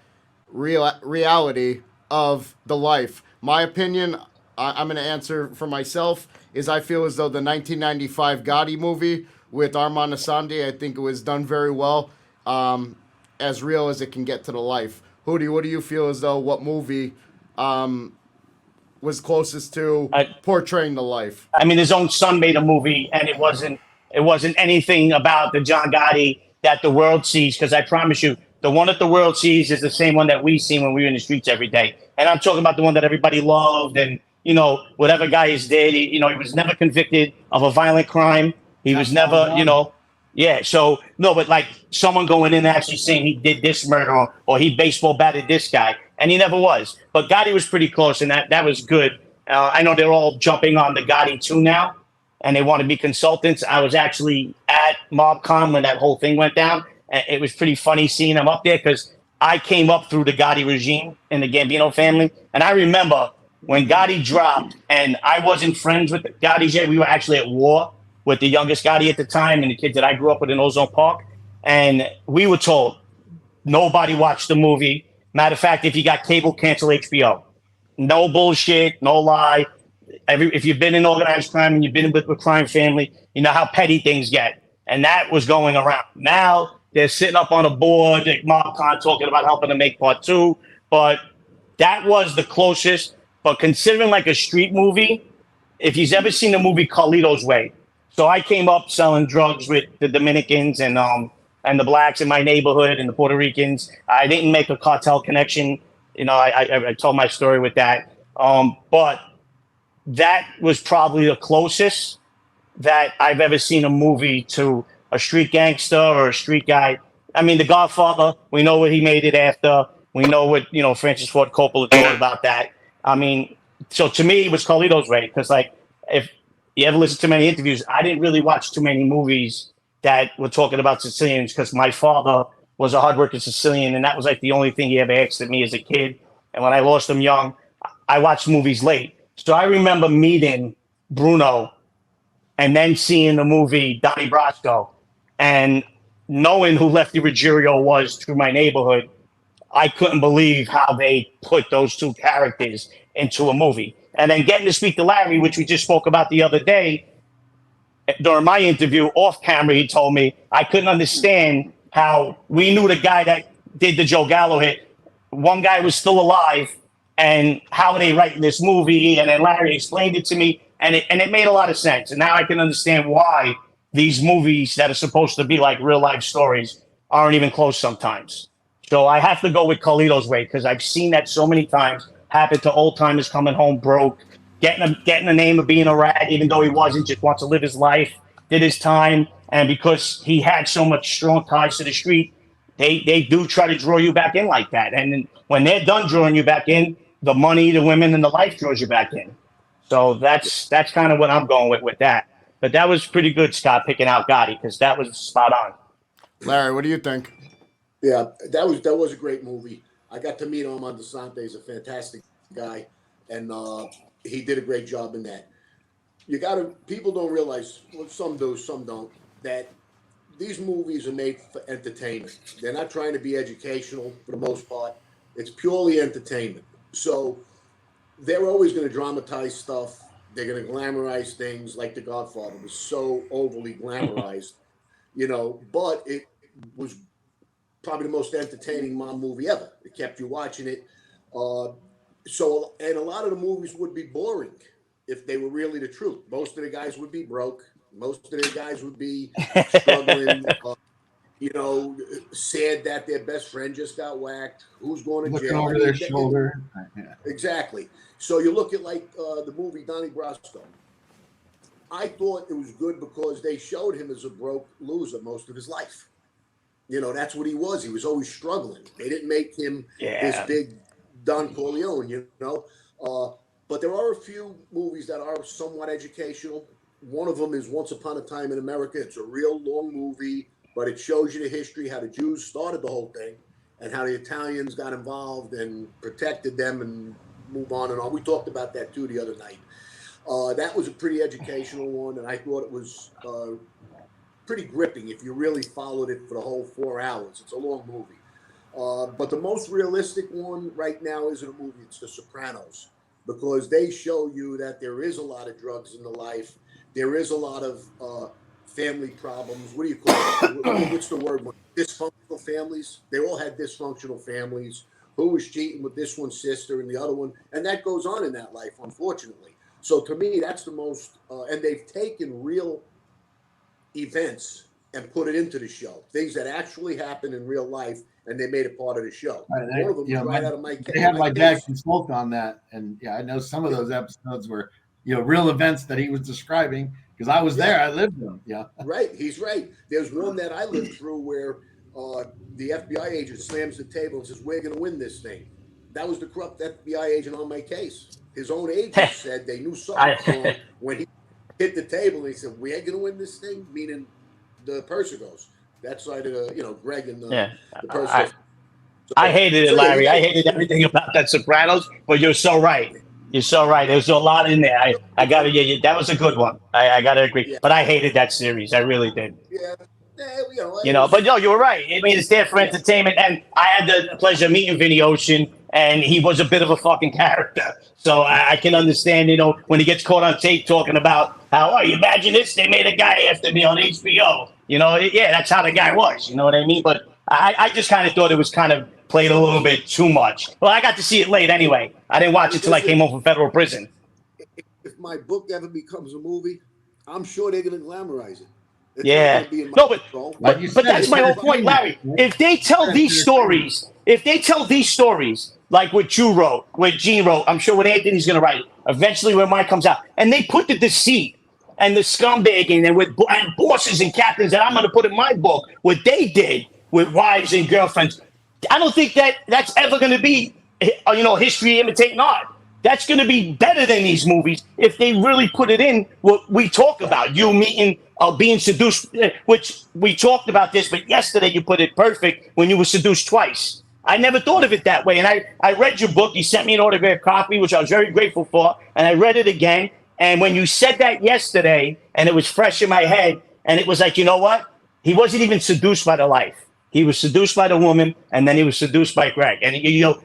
Speaker 7: reality of the life? My opinion, I'm going to answer for myself, is I feel as though the 1995 Gotti movie with Armand Assante, I think it was done very well, as real as it can get to the life. Hootie, what do you feel as though, what movie was closest to portraying the life?
Speaker 3: I mean, his own son made a movie, and it wasn't anything about the John Gotti that the world sees, because I promise you, the one that the world sees is the same one that we see when we're in the streets every day. And I'm talking about the one that everybody loved, and, whatever guy is dead, he was never convicted of a violent crime. He was never, so, no, but like someone going in and actually saying he did this murder or he baseball batted this guy, and he never was. But Gotti was pretty close, and that was good. I know they're all jumping on the Gotti 2 now, and they want to be consultants. I was actually at MobCon when that whole thing went down. And it was pretty funny seeing them up there, because I came up through the Gotti regime in the Gambino family. And I remember when Gotti dropped, and I wasn't friends with the Gottis yet. We were actually at war with the youngest Gotti at the time and the kids that I grew up with in Ozone Park. And we were told nobody watched the movie. Matter of fact, if you got cable, cancel HBO. No bullshit, no lie. If you've been in organized crime and you've been with a crime family, you know how petty things get. And that was going around. Now they're sitting up on a board at MobCon talking about helping to make part 2. But that was the closest. But considering like a street movie, if you've ever seen the movie Carlito's Way. So I came up selling drugs with the Dominicans and the blacks in my neighborhood and the Puerto Ricans. I didn't make a cartel connection. I told my story with that. But that was probably the closest that I've ever seen a movie to a street gangster or a street guy. I mean, The Godfather, we know what he made it after. We know what, Francis Ford Coppola thought about that. I mean, so to me, it was Carlito's Way, because, like, if you ever listen to many interviews, I didn't really watch too many movies that were talking about Sicilians, because my father was a hardworking Sicilian, and that was, like, the only thing he ever asked of me as a kid. And when I lost him young, I watched movies late. So I remember meeting Bruno and then seeing the movie Donnie Brasco, and knowing who Lefty Ruggiero was through my neighborhood. I couldn't believe how they put those two characters into a movie. And then getting to speak to Larry, which we just spoke about the other day, during my interview off camera, he told me I couldn't understand how we knew the guy that did the Joe Gallo hit. One guy was still alive, and how are they writing this movie? And then Larry explained it to me, and it made a lot of sense. And now I can understand why these movies that are supposed to be like real life stories aren't even close sometimes. So I have to go with Carlito's Way, because I've seen that so many times. happen to old timers coming home broke, getting the name of being a rat, even though he wasn't, just wants to live his life, did his time, and because he had so much strong ties to the street, they do try to draw you back in like that. And then when they're done drawing you back in, the money, the women, and the life draws you back in. So that's kind of what I'm going with that. But that was pretty good, Scott, picking out Gotti, because that was spot on.
Speaker 7: Larry, what do you think?
Speaker 8: Yeah, that was a great movie. I got to meet Armand DeSante. He's a fantastic guy, and he did a great job in that. People don't realize, well, some do, some don't, that these movies are made for entertainment. They're not trying to be educational for the most part. It's purely entertainment. So they're always going to dramatize stuff. They're going to glamorize things, like The Godfather was so overly glamorized, but it was probably the most entertaining mob movie ever. It kept you watching it. And a lot of the movies would be boring if they were really the truth. Most of the guys would be broke. Most of the guys would be struggling, sad that their best friend just got whacked. Who's going to jail?
Speaker 9: Looking over their shoulder.
Speaker 8: Exactly. So you look at the movie Donnie Brasco. I thought it was good because they showed him as a broke loser most of his life. That's what he was. He was always struggling. They didn't make him this big Don Corleone, But there are a few movies that are somewhat educational. One of them is Once Upon a Time in America. It's a real long movie, but it shows you the history, how the Jews started the whole thing, and how the Italians got involved and protected them and move on and on. We talked about that too the other night. That was a pretty educational one, and I thought it was pretty gripping if you really followed it for the whole 4 hours. It's a long movie. But the most realistic one right now isn't a movie. It's The Sopranos, because they show you that there is a lot of drugs in the life. There is a lot of family problems. What do you call it? What's the word? Dysfunctional families. They all had dysfunctional families. Who was cheating with this one's sister and the other one? And that goes on in that life, unfortunately. So to me, that's the most, and they've taken real events and put it into the show. Things that actually happened in real life, and they made it part of the show.
Speaker 9: Right,
Speaker 8: One of them was right out of my case.
Speaker 9: They had my dad consult on that, and I know some of those episodes were, real events that he was describing, because I was there, I lived them. Yeah,
Speaker 8: right. He's right. There's one that I lived through where the FBI agent slams the table and says, "We're going to win this thing." That was the corrupt FBI agent on my case. His own agent said they knew something was wrong when he hit the table and he said, "We're going to win this thing," meaning the Persicos. That side of the, Greg and the Persicos.
Speaker 3: I hated it, Larry. I hated everything about that Sopranos, but you're so right. You're so right. There's a lot in there. I got to, that was a good one. I got to agree. Yeah. But I hated that series. I really did.
Speaker 8: Yeah.
Speaker 3: But no, you were right. I mean, it's there for entertainment. And I had the pleasure of meeting Vinny Ocean, and he was a bit of a fucking character. So I can understand, when he gets caught on tape talking about how, you imagine this, they made a guy after me on HBO. That's how the guy was. You know what I mean? But I just kind of thought it was kind of played a little bit too much. Well, I got to see it late anyway. I didn't watch it till I came home from federal prison.
Speaker 8: If my book ever becomes a movie, I'm sure they're going to glamorize it.
Speaker 3: No, but that's my whole point, Larry. If they tell these stories, like what you wrote, what Gene wrote, I'm sure what Anthony's going to write, eventually when mine comes out, and they put the deceit and the scumbagging and bosses and captains that I'm going to put in my book, what they did with wives and girlfriends, I don't think that's ever going to be, history imitating art. That's going to be better than these movies if they really put it in what we talk about. You meeting, being seduced, which we talked about this, but yesterday you put it perfect when you were seduced twice. I never thought of it that way. And I read your book. You sent me an autographed copy, which I was very grateful for. And I read it again. And when you said that yesterday, and it was fresh in my head, and it was like, you know what? He wasn't even seduced by the life. He was seduced by the woman, and then he was seduced by Greg. And,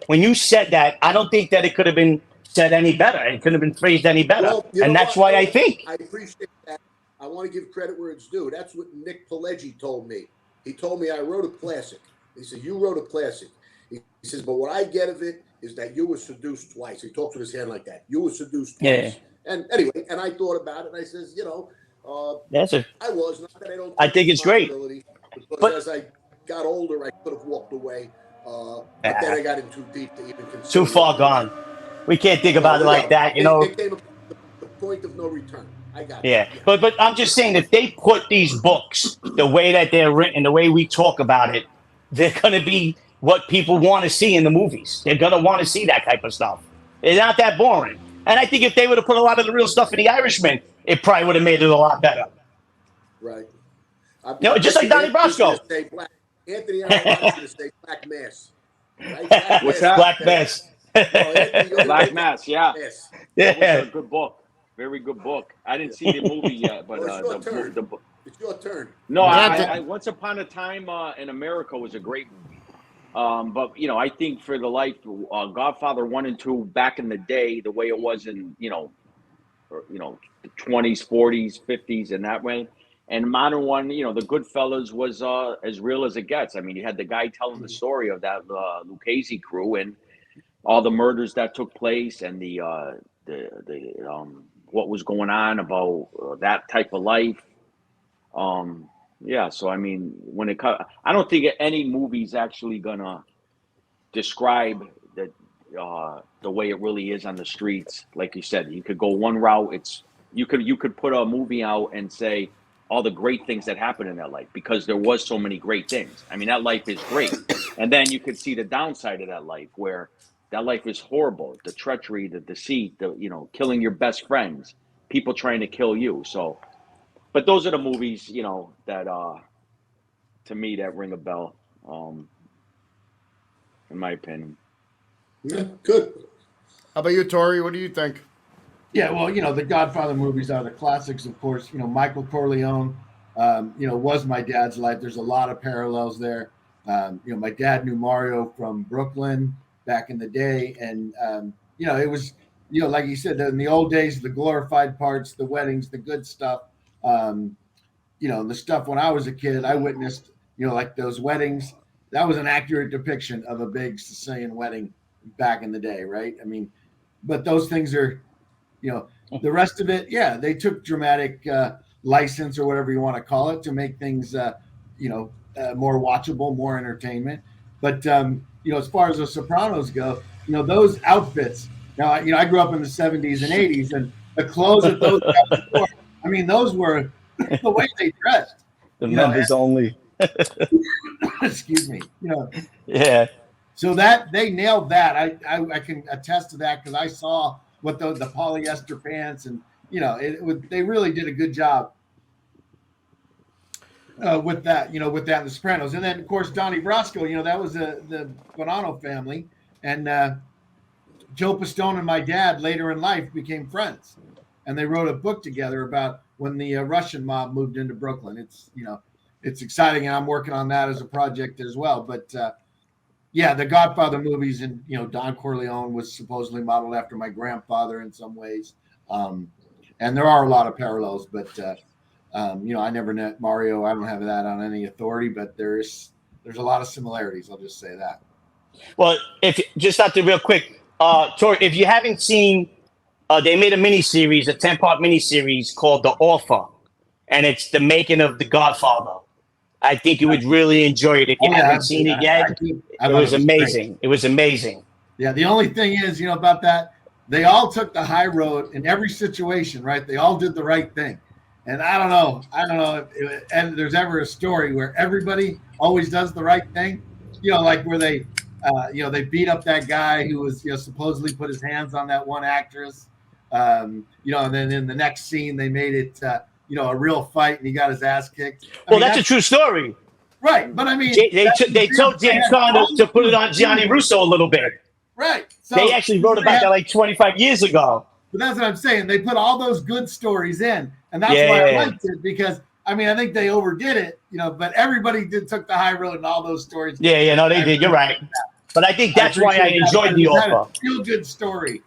Speaker 3: when you said that, I don't think that it could have been said any better. It couldn't have been phrased any better.
Speaker 8: Well,
Speaker 3: and that's why I think.
Speaker 8: I appreciate that. I want to give credit where it's due. That's what Nick Pileggi told me. He told me I wrote a classic. He said, you wrote a classic. He says, but what I get of it is that you were seduced twice. He talks with his hand like that. You were seduced twice. Yeah. And anyway, and I thought about it, and I says, I was. Not that I don't.
Speaker 3: I think it's great.
Speaker 8: But as I got older, I could have walked away. But then I got in too deep to even consider.
Speaker 3: Too far gone. We can't think about it like that, you know.
Speaker 8: There came the point of no return. I got
Speaker 3: Yeah,
Speaker 8: it.
Speaker 3: but I'm just saying, if they put these books the way that they're written, the way we talk about it, they're going to be what people want to see in the movies. They're going to want to see that type of stuff. It's not that boring. And I think if they would have put a lot of the real stuff in The Irishman, it probably would have made it a lot better.
Speaker 8: Right.
Speaker 3: No, just like Donnie Brasco.
Speaker 8: Anthony Allen was going to say Black Mass. Right?
Speaker 10: What's that?
Speaker 3: Black Mass.
Speaker 10: Black Mass, yeah.
Speaker 8: Mass.
Speaker 10: That
Speaker 3: Yeah.
Speaker 10: was a good book. Very good book. I didn't see the movie yet, but
Speaker 8: Well, it's your turn.
Speaker 10: the book.
Speaker 8: It's your turn.
Speaker 10: No,
Speaker 7: Yeah,
Speaker 10: I Once Upon a Time in America was a great movie. But you know, I think for the life, Godfather 1 and 2 back in the day, the way it was in the 20s, 40s, 50s, and that way. And modern one, the Goodfellas was as real as it gets. I mean, you had the guy telling the story of that Lucchese crew and all the murders that took place, and the what was going on about that type of life. Yeah, so I mean, when it comes, I don't think any movie's actually gonna describe the way it really is on the streets. Like you said, you could go one route. You could put a movie out and say all the great things that happened in that life, because there was so many great things. I mean, that life is great, and then you could see the downside of that life, where that life is horrible: the treachery, the deceit, killing your best friends, people trying to kill you. So. But those are the movies, that to me that ring a bell, in my opinion.
Speaker 8: Yeah, good.
Speaker 7: How about you, Tori? What do you think?
Speaker 9: Yeah, well, the Godfather movies are the classics, of course. Michael Corleone, was my dad's life. There's a lot of parallels there. My dad knew Mario from Brooklyn back in the day, and it was, like you said, in the old days, the glorified parts, the weddings, the good stuff. The stuff when I was a kid, I witnessed, like those weddings. That was an accurate depiction of a big Sicilian wedding back in the day, right? I mean, but those things are, the rest of it, yeah, they took dramatic license or whatever you want to call it to make things, more watchable, more entertainment. But, as far as the Sopranos go, those outfits. Now, I grew up in the 70s and 80s, and the clothes that those guys wore, I mean, those were the way they dressed.
Speaker 3: The members only.
Speaker 9: Excuse me.
Speaker 3: Yeah.
Speaker 9: So that they nailed that. I can attest to that because I saw what the polyester pants and they really did a good job with that. With that in The Sopranos, and then of course Donnie Brasco. That was the Bonanno family, and Joe Pistone and my dad later in life became friends. And they wrote a book together about when the Russian mob moved into Brooklyn. It's exciting, and I'm working on that as a project as well. But the Godfather movies, and Don Corleone was supposedly modeled after my grandfather in some ways, and there are a lot of parallels. But I never met Mario. I don't have that on any authority, but there's a lot of similarities. I'll just say that.
Speaker 3: Well, real quick, Tori, if you haven't seen. They made a 10-part miniseries called The Offer, and it's the making of The Godfather. I think you would really enjoy it if you haven't seen it yet. It was amazing. It was amazing.
Speaker 9: Yeah, the only thing is, about that, they all took the high road in every situation, right? They all did the right thing. And I don't know if there's ever a story where everybody always does the right thing, like where they beat up that guy who was, supposedly put his hands on that one actress. And then in the next scene, they made it, a real fight, and he got his ass kicked.
Speaker 3: That's a true story.
Speaker 9: Right. But I mean,
Speaker 3: they told James Gunn to put it on Gianni Russo a little bit.
Speaker 9: Right. So
Speaker 3: they actually wrote about that like 25 years ago.
Speaker 9: But that's what I'm saying. They put all those good stories in, and that's why I liked it, because I think they overdid it, but everybody took the high road in all those stories.
Speaker 3: Yeah, no, they did. You're right. But I think that's why I enjoyed The Offer.
Speaker 9: Feel good story,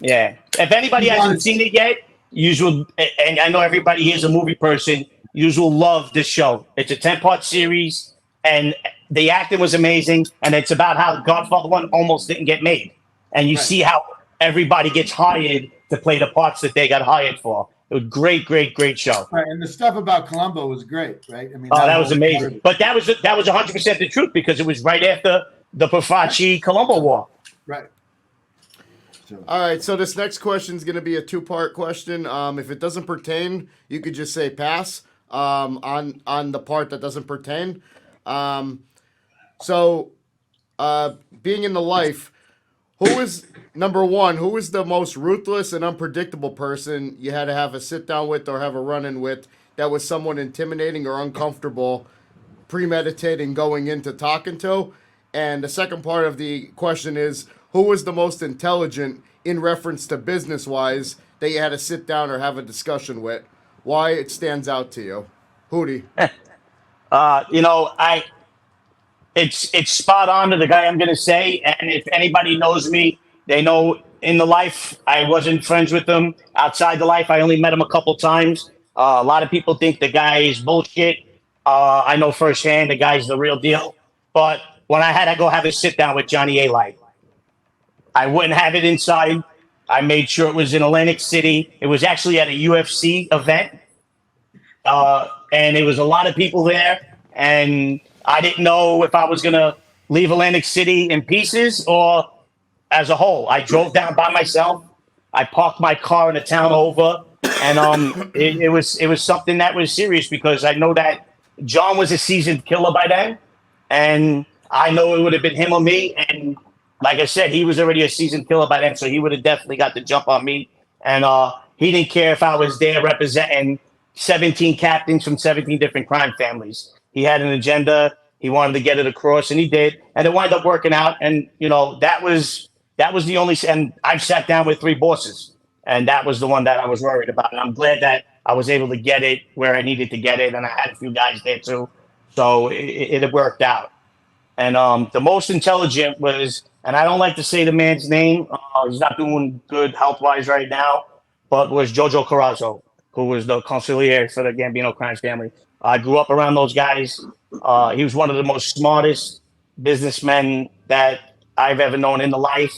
Speaker 3: Yeah. If anybody hasn't seen it yet, and I know everybody here is a movie person, will love this show. It's a 10-part series, and the acting was amazing, and it's about how Godfather 1 almost didn't get made. And you see how everybody gets hired to play the parts that they got hired for. It was great show.
Speaker 9: Right, and the stuff about Columbo was great, right?
Speaker 3: That was amazing. But that was 100% the truth, because it was right after the Profaci Columbo War.
Speaker 9: Right. So
Speaker 7: All right, so this next question is going to be a two-part question. If it doesn't pertain, you could just say pass on the part that doesn't pertain. So, being in the life, who is number one? Who is the most ruthless and unpredictable person you had to have a sit down with or have a run-in with that was someone intimidating or uncomfortable, premeditating going into talking to? And the second part of the question is, who was the most intelligent in reference to business-wise that you had to sit down or have a discussion with? Why it stands out to you? Hootie.
Speaker 3: You know, it's spot on to the guy I'm gonna say. And if anybody knows me, they know in the life I wasn't friends with him. Outside the life, I only met him a couple times. A lot of people think the guy is bullshit. I know firsthand the guy's the real deal. But when I had to go have a sit down with Johnny A. Light, I wouldn't have it inside. I made sure it was in Atlantic City. It was actually at a UFC event, and it was a lot of people there. And I didn't know if I was gonna leave Atlantic City in pieces or as a whole. I drove down by myself. I parked my car in a town over, and it was something that was serious because I know that John was a seasoned killer by then, and I know it would have been him or me. And like I said, he was already a seasoned killer by then, so he would have definitely got the jump on me. And he didn't care if I was there representing 17 captains from 17 different crime families. He had an agenda. He wanted to get it across, and he did. And it wound up working out. And that was the only. And I've sat down with three bosses, and that was the one that I was worried about. And I'm glad that I was able to get it where I needed to get it, and I had a few guys there too, so it worked out. And the most intelligent was, and I don't like to say the man's name. He's not doing good health wise right now, but was Jojo Carrazzo, who was the consigliere for the Gambino crime family. I grew up around those guys. He was one of the most smartest businessmen that I've ever known in the life.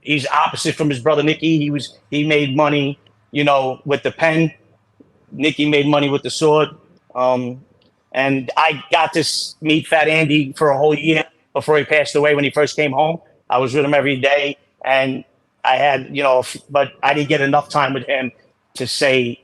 Speaker 3: He's opposite from his brother Nicky. He made money, with the pen. Nicky made money with the sword. And I got to meet Fat Andy for a whole year before he passed away. When he first came home, I was with him every day, and I had, but I didn't get enough time with him to say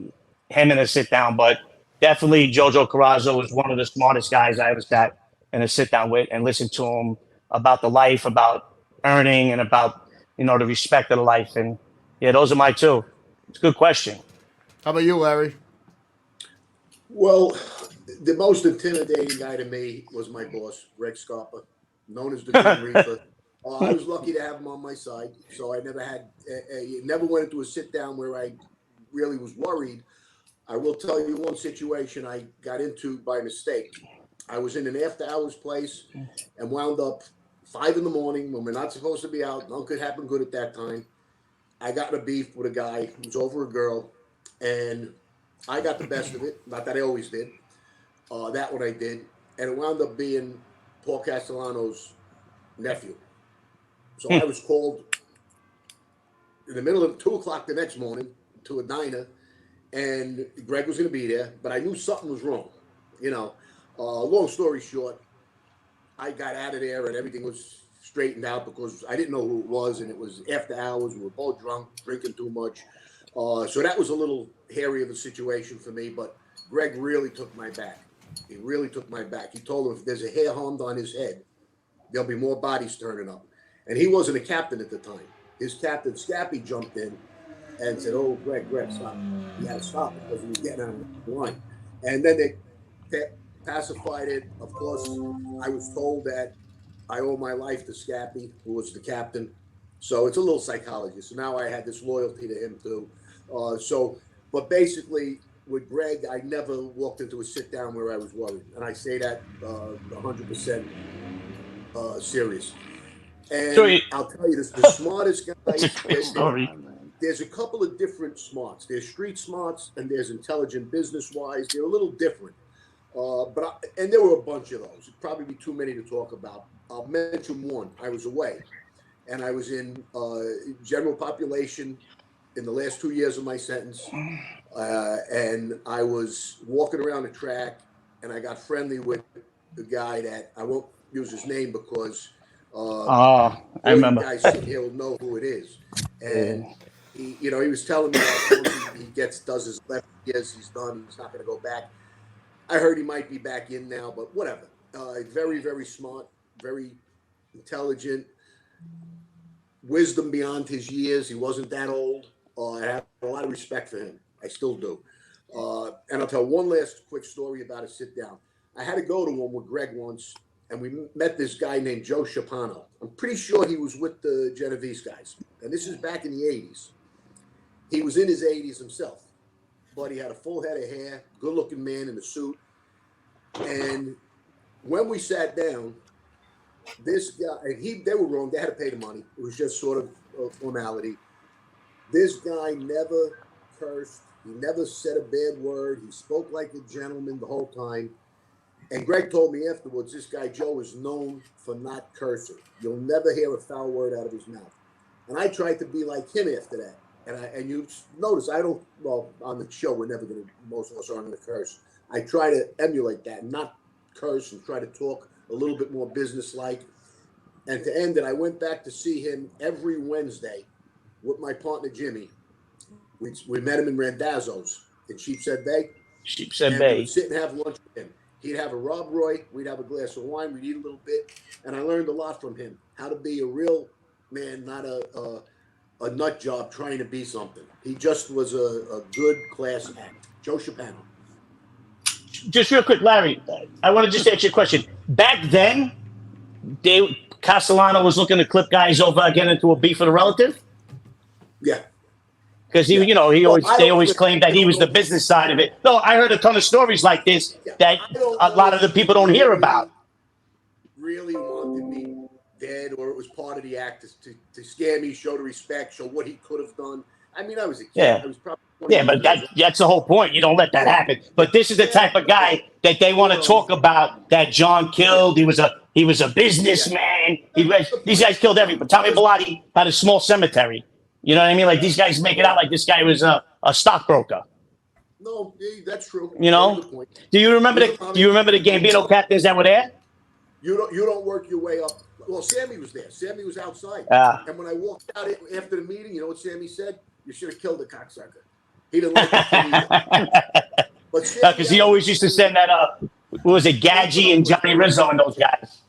Speaker 3: him in a sit down. But definitely Jojo Carrazzo was one of the smartest guys I ever sat in a sit down with and listened to him about the life, about earning, and about, the respect of the life. And yeah, those are my two. It's a good question.
Speaker 7: How about you, Larry?
Speaker 8: Well, the most intimidating guy to me was my boss, Greg Scarpa, known as the Green Reaper. I was lucky to have him on my side, so I never went into a sit down where I really was worried. I will tell you one situation I got into by mistake. I was in an after hours place and wound up 5 a.m. when we're not supposed to be out. None could happen good at that time. I got in a beef with a guy who was over a girl, and I got the best of it. Not that I always did. That one I did. And it wound up being Paul Castellano's nephew. So I was called in the middle of 2 o'clock the next morning to a diner, and Greg was going to be there, but I knew something was wrong. Long story short, I got out of there and everything was straightened out because I didn't know who it was, and it was after hours. We were both drunk, drinking too much. So that was a little hairy of a situation for me, but Greg really took my back. He really took my back. He told him if there's a hair harmed on his head, there'll be more bodies turning up. And he wasn't a captain at the time. His captain, Scappy, jumped in and said, "Oh, Greg, stop. You got to stop because he was getting out of the line." And then they pacified it. Of course, I was told that I owe my life to Scappy, who was the captain. So it's a little psychology. So now I had this loyalty to him too. But basically, with Greg, I never walked into a sit down where I was worried. And I say that 100% serious. And I'll tell you this, the smartest guy, there's a couple of different smarts. There's street smarts and there's intelligent business-wise. They're a little different. And there were a bunch of those. It'd probably be too many to talk about. I'll mention one. I was away, and I was in general population in the last 2 years of my sentence, and I was walking around the track, and I got friendly with the guy that I won't use his name because
Speaker 3: I
Speaker 8: All you
Speaker 3: remember.
Speaker 8: guys sitting here will know who it is. And he, he was telling me that once he does his 11 years, he's done. He's not going to go back. I heard he might be back in now, but whatever. Very, very smart, very intelligent, wisdom beyond his years. He wasn't that old. I have a lot of respect for him. I still do. And I'll tell one last quick story about a sit down. I had to go to one with Greg once, and we met this guy named Joe Shapano. I'm pretty sure he was with the Genovese guys. And this is back in the 80s. He was in his 80s himself, but he had a full head of hair, good-looking man in a suit. And when we sat down, this guy, and they were wrong. They had to pay the money. It was just sort of a formality. This guy never cursed. He never said a bad word. He spoke like a gentleman the whole time. And Greg told me afterwards, this guy Joe is known for not cursing. You'll never hear a foul word out of his mouth. And I tried to be like him after that. And you notice on the show, most of us aren't going to curse. I try to emulate that and not curse and try to talk a little bit more business-like. And to end it, I went back to see him every Wednesday with my partner, Jimmy. We met him in Randazzo's in Sheepshead Bay.
Speaker 3: Sheepshead
Speaker 8: and
Speaker 3: Bay.
Speaker 8: We would sit and have lunch with him. He'd have a Rob Roy. We'd have a glass of wine. We'd eat a little bit. And I learned a lot from him, how to be a real man, not a nut job trying to be something. He just was a good class act. Joe Shapano.
Speaker 3: Just real quick, Larry, I want to just ask you a question. Back then, Castellano was looking to clip guys over, get into a beef with a relative?
Speaker 8: Yeah.
Speaker 3: Because they always claimed that he was the business side of it. No, I heard a ton of stories like this that a lot of the people don't hear about.
Speaker 8: Really wanted me dead, or it was part of the act to scare me, show the respect, show what he could have done. I mean, I was a kid.
Speaker 3: Yeah.
Speaker 8: I was probably
Speaker 3: But that's the whole point. You don't let that happen. But this is the type of guy that they want to talk about that John killed. He was a businessman. These guys killed everybody. Tommy Bellotti had a small cemetery. You know what I mean? Like, these guys make it out like this guy was a stockbroker.
Speaker 8: No, that's true.
Speaker 3: You know? Do you remember the Gambino captains that were there?
Speaker 8: You don't work your way up. Well, Sammy was there. Sammy was outside. And when I walked out after the meeting, you know what Sammy said? You should have killed the cocksucker. He didn't like it.
Speaker 3: Because he always used to send that what was it, Gadgie and Johnny Rizzo and those guys.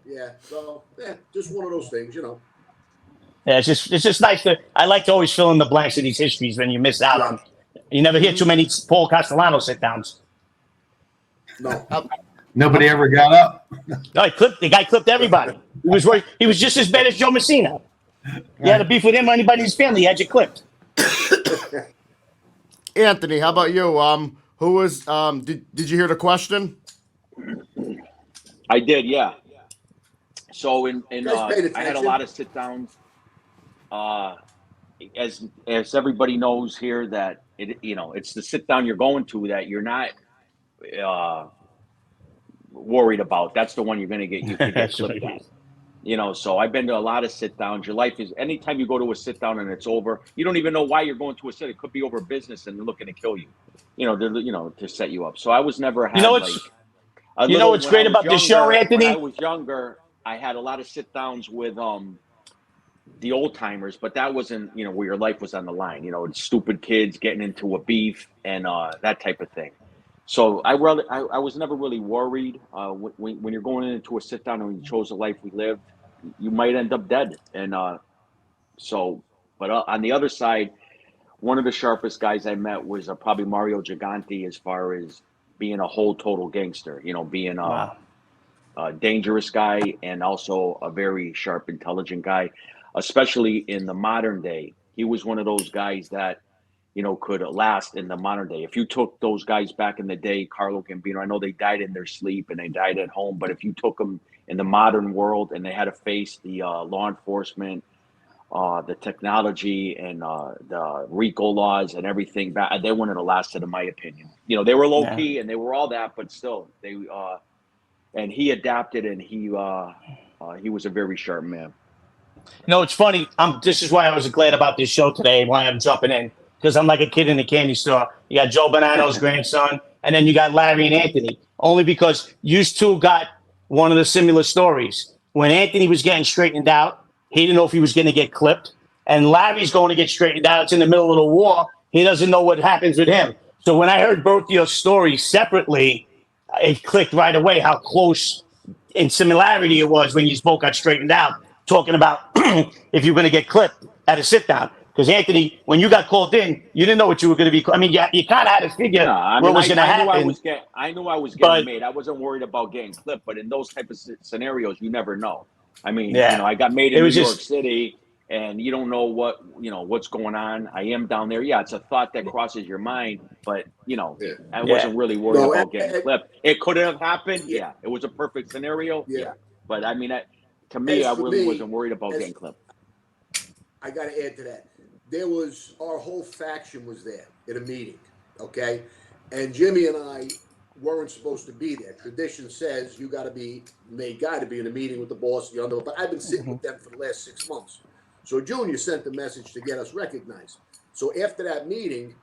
Speaker 8: Yeah, so just one of those things,
Speaker 3: Yeah, it's just nice I like to always fill in the blanks of these histories when you miss out on. You never hear too many Paul Castellano sit downs.
Speaker 8: No.
Speaker 9: Nobody ever got up.
Speaker 3: No, the guy clipped everybody. He was just as bad as Joe Messina. You had a beef with him or anybody in his family, he had you clipped.
Speaker 7: Anthony, how about you? Who was did you hear the question?
Speaker 10: I did, yeah. So I had a lot of sit downs. As everybody knows here that it's the sit down you're going to that you're not worried about. That's the one you're going to get clipped at. So I've been to a lot of sit downs. Your life is, anytime you go to a sit down and it's over, you don't even know why you're going to a sit. It could be over business and they're looking to kill you, to set you up. So I was never had
Speaker 3: what's great about the show, Anthony?
Speaker 10: When I was younger, I had a lot of sit downs with the old timers, but that wasn't, where your life was on the line, stupid kids getting into a beef and that type of thing. So I was never really worried. When you're going into a sit down and when you chose the life we lived, you might end up dead. And but on the other side, one of the sharpest guys I met was probably Mario Gigante, as far as being a whole total gangster, being a dangerous guy and also a very sharp, intelligent guy, especially in the modern day. He was one of those guys that, could last in the modern day. If you took those guys back in the day, Carlo Gambino, I know they died in their sleep and they died at home, but if you took them in the modern world and they had to face the law enforcement, the technology and the RICO laws and everything, they wouldn't have lasted, in my opinion. They were low key and they were all that, but still, and he adapted and he was a very sharp man.
Speaker 3: It's funny. This is why I was glad about this show today, why I'm jumping in. Because I'm like a kid in the candy store. You got Joe Bonanno's grandson, and then you got Larry and Anthony. Only because you two got one of the similar stories. when Anthony was getting straightened out, he didn't know if he was going to get clipped. And Larry's going to get straightened out. It's in the middle of the war. He doesn't know what happens with him. So when I heard both your stories separately, it clicked right away how close in similarity it was when you both got straightened out, talking about if you're going to get clipped at a sit-down. Because Anthony, when you got called in, you didn't know what you were going to be. I mean, you kind of had to figure what was going to happen.
Speaker 10: I knew I was getting made. I wasn't worried about getting clipped, but in those type of scenarios, you never know. I mean, I got made in New York City, and you don't know what's going on. I am down there. Yeah, it's a thought that crosses your mind, but I wasn't really worried about getting clipped. It could have happened. Yeah, it was a perfect scenario. Yeah, but I mean, to me, I really wasn't worried about getting clipped.
Speaker 8: I got to add to that. There was our whole faction was there in a meeting, okay, and Jimmy and I weren't supposed to be there. Tradition says you got to be made guy to be in a meeting with the boss, the under. But I've been sitting with them for the last 6 months. So Junior sent the message to get us recognized. So after that meeting,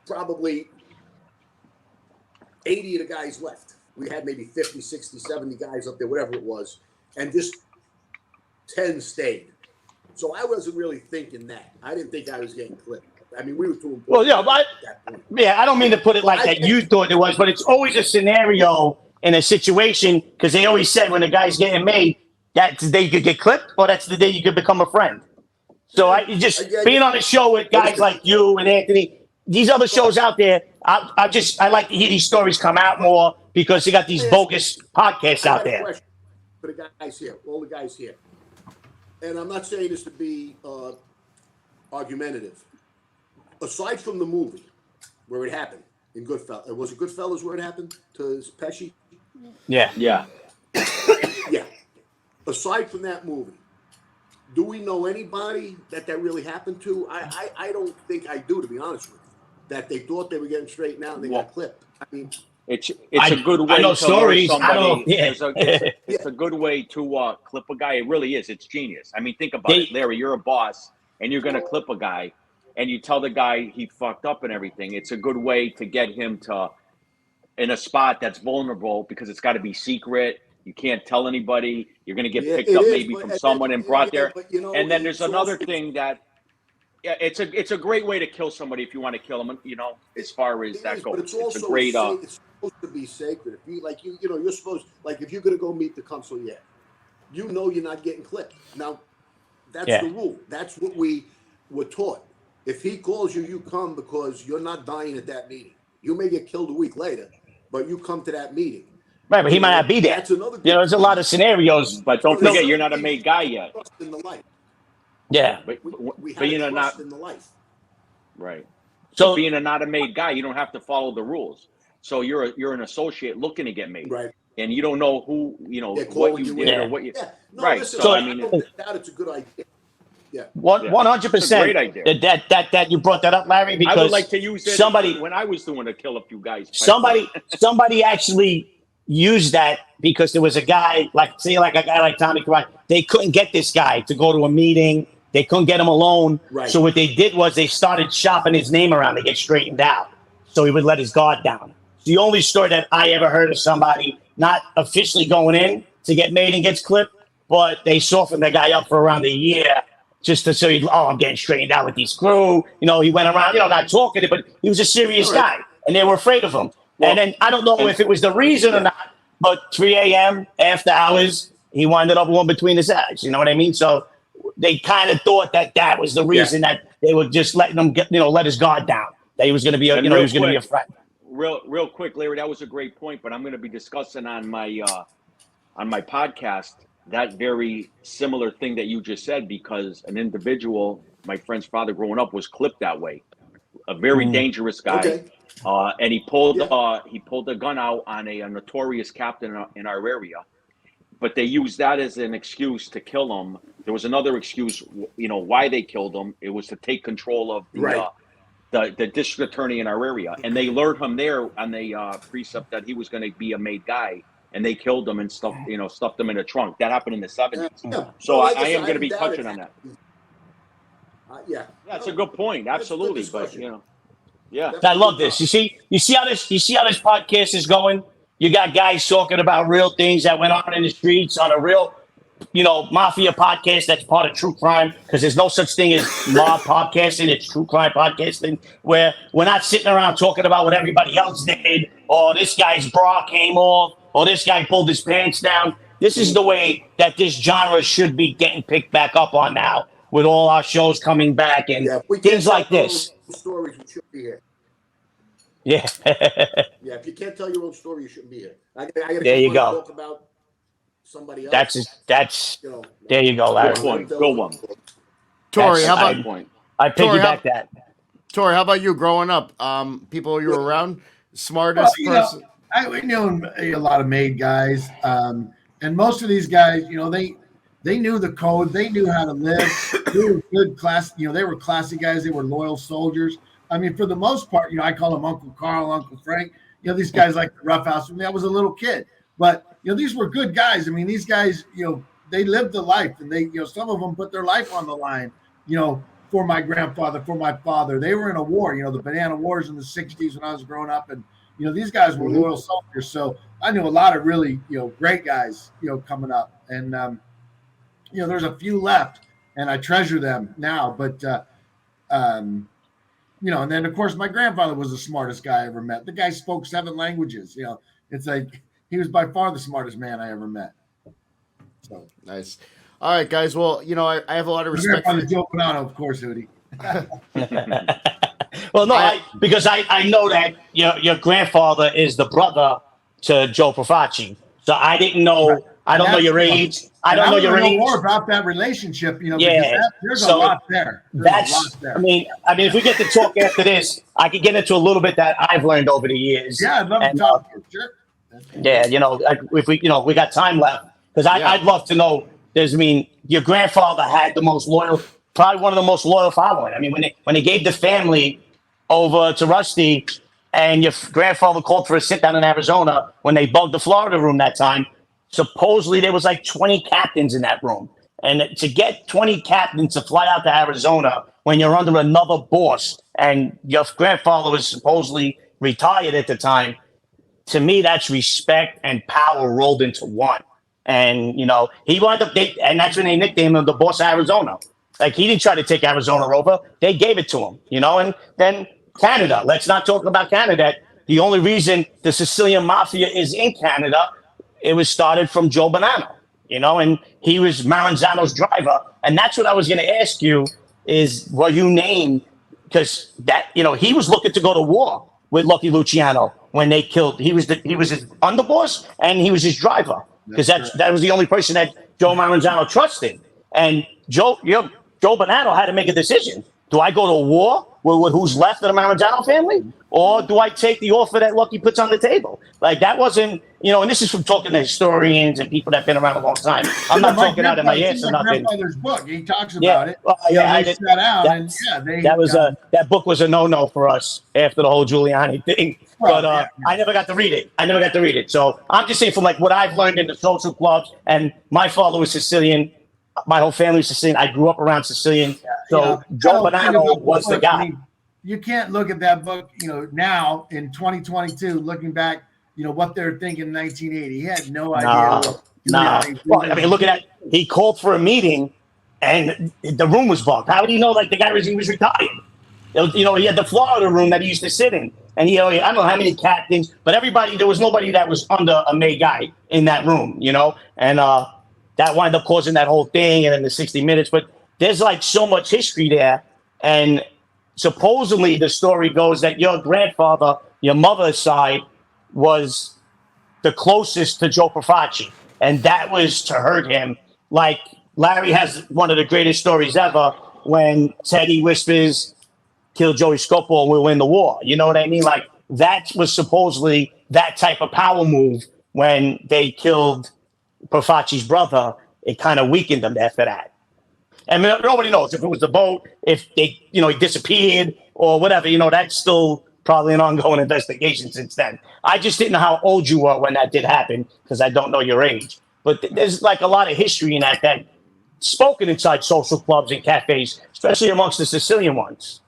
Speaker 8: probably 80 of the guys left. We had maybe 50, 60, 70 guys up there, whatever it was, and just 10 stayed. So I wasn't really thinking that. I didn't think I was getting clipped. I mean, we were too important.
Speaker 3: Well, I don't mean to put it like that you thought it was, but it's always a scenario in a situation, because they always said when a guy's getting made, that's the day you could get clipped, or that's the day you could become a friend. So being on a show with guys like you and Anthony, these other shows out there, I like to hear these stories come out more because you got these bogus podcasts out there.
Speaker 8: For the guys here, all the guys here, and I'm not saying this to be argumentative. Aside from the movie where it happened in Goodfellas, was it Goodfellas where it happened to Pesci?
Speaker 3: Yeah.
Speaker 8: Yeah. Aside from that movie, do we know anybody that really happened to? I don't think I do, to be honest with you. That they thought they were getting straightened out and they got clipped. I mean,
Speaker 10: it's a good way.
Speaker 3: I know
Speaker 10: to
Speaker 3: stories.
Speaker 10: Somebody.
Speaker 3: I don't. Yeah.
Speaker 10: It's a good way to clip a guy. It really is. It's genius. I mean, think about it, Larry. You're a boss, and you're going to clip a guy, and you tell the guy he fucked up and everything. It's a good way to get him in a spot that's vulnerable because it's got to be secret. You can't tell anybody. You're going to get picked up maybe from someone and brought there. And then there's another thing that. Yeah, it's a great way to kill somebody if you want to kill them. As far as that goes,
Speaker 8: it's also a great. It's supposed to be sacred. If you you're supposed if you're going to go meet the consigliere, you're not getting clipped. Now, that's the rule. That's what we were taught. If he calls you, you come because you're not dying at that meeting. You may get killed a week later, but you come to that meeting.
Speaker 3: Right, but he might not be there.
Speaker 8: That's another.
Speaker 3: There's a lot of scenarios.
Speaker 10: But don't forget, you're not a made guy yet.
Speaker 8: In the life.
Speaker 3: Yeah,
Speaker 8: we had trust in the life.
Speaker 10: Right. So being not a made guy, you don't have to follow the rules. So you're an associate looking to get made,
Speaker 8: right?
Speaker 10: And you don't know who what you did or what you.
Speaker 8: Yeah. No,
Speaker 10: right.
Speaker 8: Listen,
Speaker 10: so I mean,
Speaker 8: it's a good idea. Yeah.
Speaker 3: 100%.
Speaker 10: Great idea.
Speaker 3: That you brought that up, Larry, because
Speaker 10: I would like to use it when I was doing to kill a few guys.
Speaker 3: Somebody actually used that because there was a guy a guy like Tommy Karate. They couldn't get this guy to go to a meeting. They couldn't get him alone.
Speaker 8: Right.
Speaker 3: So what they did was they started shopping his name around to get straightened out. So he would let his guard down. It's the only story that I ever heard of somebody not officially going in to get made and gets clipped, but they softened the guy up for around a year just to say, I'm getting straightened out with these crew. He went around, not talking it, but he was a serious guy, and they were afraid of him. Well, and then I don't know if it was the reason or not, but 3 a.m. after hours, he winded up one between his eyes. You know what I mean? So they kind of thought that was the reason that they were just letting him let his guard down. That he was going to be, he was going to be a friend.
Speaker 10: Real quick, Larry, that was a great point, but I'm going to be discussing on my podcast that very similar thing that you just said, because an individual, my friend's father growing up, was clipped that way. A very dangerous guy. Okay. And he pulled a gun out on a notorious captain in our area. But they used that as an excuse to kill him. There was another excuse, why they killed him. It was to take control of the district attorney in our area. And they lured him there on the precept that he was going to be a made guy. And they killed him and stuffed him in a trunk. That happened in the 70s. Yeah. So I am going to be touching on that. That's a good point. Absolutely. But,
Speaker 3: I love this. You see how this podcast is going? You got guys talking about real things that went on in the streets on a real, mafia podcast that's part of true crime, because there's no such thing as mob podcasting. It's true crime podcasting, where we're not sitting around talking about what everybody else did, or this guy's bra came off, or this guy pulled his pants down. This is the way that this genre should be getting picked back up on now, with all our shows coming back and things like this.
Speaker 8: Stories, we shouldn't be here.
Speaker 3: Yeah.
Speaker 8: Yeah, if you can't tell your own story, you shouldn't be here. I gotta
Speaker 3: there you go.
Speaker 8: Talk about somebody else.
Speaker 3: That's there you go, Larry.
Speaker 10: Go one.
Speaker 7: Tori, how about
Speaker 3: I piggyback that.
Speaker 7: Tori, how about you growing up? People you were around, smartest person.
Speaker 9: I knew a lot of made guys, and most of these guys, they knew the code. They knew how to live. They were good class. They were classy guys. They were loyal soldiers. I mean, for the most part, I call them Uncle Carl, Uncle Frank. These guys like the roughhouse. I mean, I was a little kid, but these were good guys. I mean, these guys, they lived the life, and they, some of them put their life on the line, for my grandfather, for my father. They were in a war, the Banana Wars in the '60s when I was growing up, and these guys were loyal soldiers. So I knew a lot of really, great guys, coming up, and there's a few left, and I treasure them now. But and then of course my grandfather was the smartest guy I ever met. The guy spoke 7 languages. It's like he was by far the smartest man I ever met. So
Speaker 7: nice. All right, guys. Well, I have a lot of respect for
Speaker 9: Joe Bonanno, of course, Hootie.
Speaker 3: Well, no, because I know that your grandfather is the brother to Joe Profaci. So I didn't know. I don't know your age. I don't know your age.
Speaker 9: Know more about that relationship,
Speaker 3: Yeah.
Speaker 9: There's a lot there.
Speaker 3: That's a lot there. I mean, if we get to talk after this, I could get into a little bit that I've learned over the years.
Speaker 9: Yeah, I'd love to talk to you. Sure.
Speaker 3: Yeah, if we, we got time left, because I'd love to know. Your grandfather had the most loyal, probably one of the most loyal following. I mean, when they gave the family over to Rusty, and your grandfather called for a sit down in Arizona when they bugged the Florida room that time. Supposedly there was like 20 captains in that room. And to get 20 captains to fly out to Arizona when you're under another boss, and your grandfather was supposedly retired at the time, to me, that's respect and power rolled into one. And, he wound up, and that's when they nicknamed him the boss of Arizona. Like, he didn't try to take Arizona over. They gave it to him, and then Canada. Let's not talk about Canada. The only reason the Sicilian Mafia is in Canada, it was started from Joe Bonanno, and he was Maranzano's driver. And that's what I was going to ask you is, were you named? Because that, he was looking to go to war with Lucky Luciano when they killed. He was his underboss and he was his driver, because that was the only person that Joe Maranzano trusted. And Joe Bonanno had to make a decision. Do I go to war with who's left of the Maranzano family? Or do I take the offer that Lucky puts on the table? Like, that wasn't, and this is from talking to historians and people that have been around a long time. I'm not talking out of my ass or nothing.
Speaker 9: My grandfather's book, he talks about it.
Speaker 3: Well, that book was a no-no for us after the whole Giuliani thing. But I never got to read it. So I'm just saying, from like what I've learned in the social clubs, and my father was Sicilian. My whole family was Sicilian. I grew up around Sicilian. So Joe Bonanno was the guy.
Speaker 9: You can't look at that book, now in 2022, looking back, what they're thinking in 1980. He had no idea.
Speaker 3: Well, look at that. He called for a meeting and the room was bugged. How did he know, like, the guy he was retired? He had the Florida room that he used to sit in. And I don't know how many captains, but there was nobody that was under a May guy in that room, and that wound up causing that whole thing and then the 60 Minutes. But there's like so much history there. And supposedly the story goes that your grandfather, your mother's side, was the closest to Joe Profaci. And that was to hurt him. Like, Larry has one of the greatest stories ever when Teddy whispers, kill Joey Scopo and we'll win the war. You know what I mean? Like, that was supposedly that type of power move. When they killed Profaci's brother, it kind of weakened them after that. And nobody knows if it was the boat, if he disappeared or whatever. That's still probably an ongoing investigation since then. I just didn't know how old you were when that did happen, because I don't know your age. But there's like a lot of history in that spoken inside social clubs and cafes, especially amongst the Sicilian ones.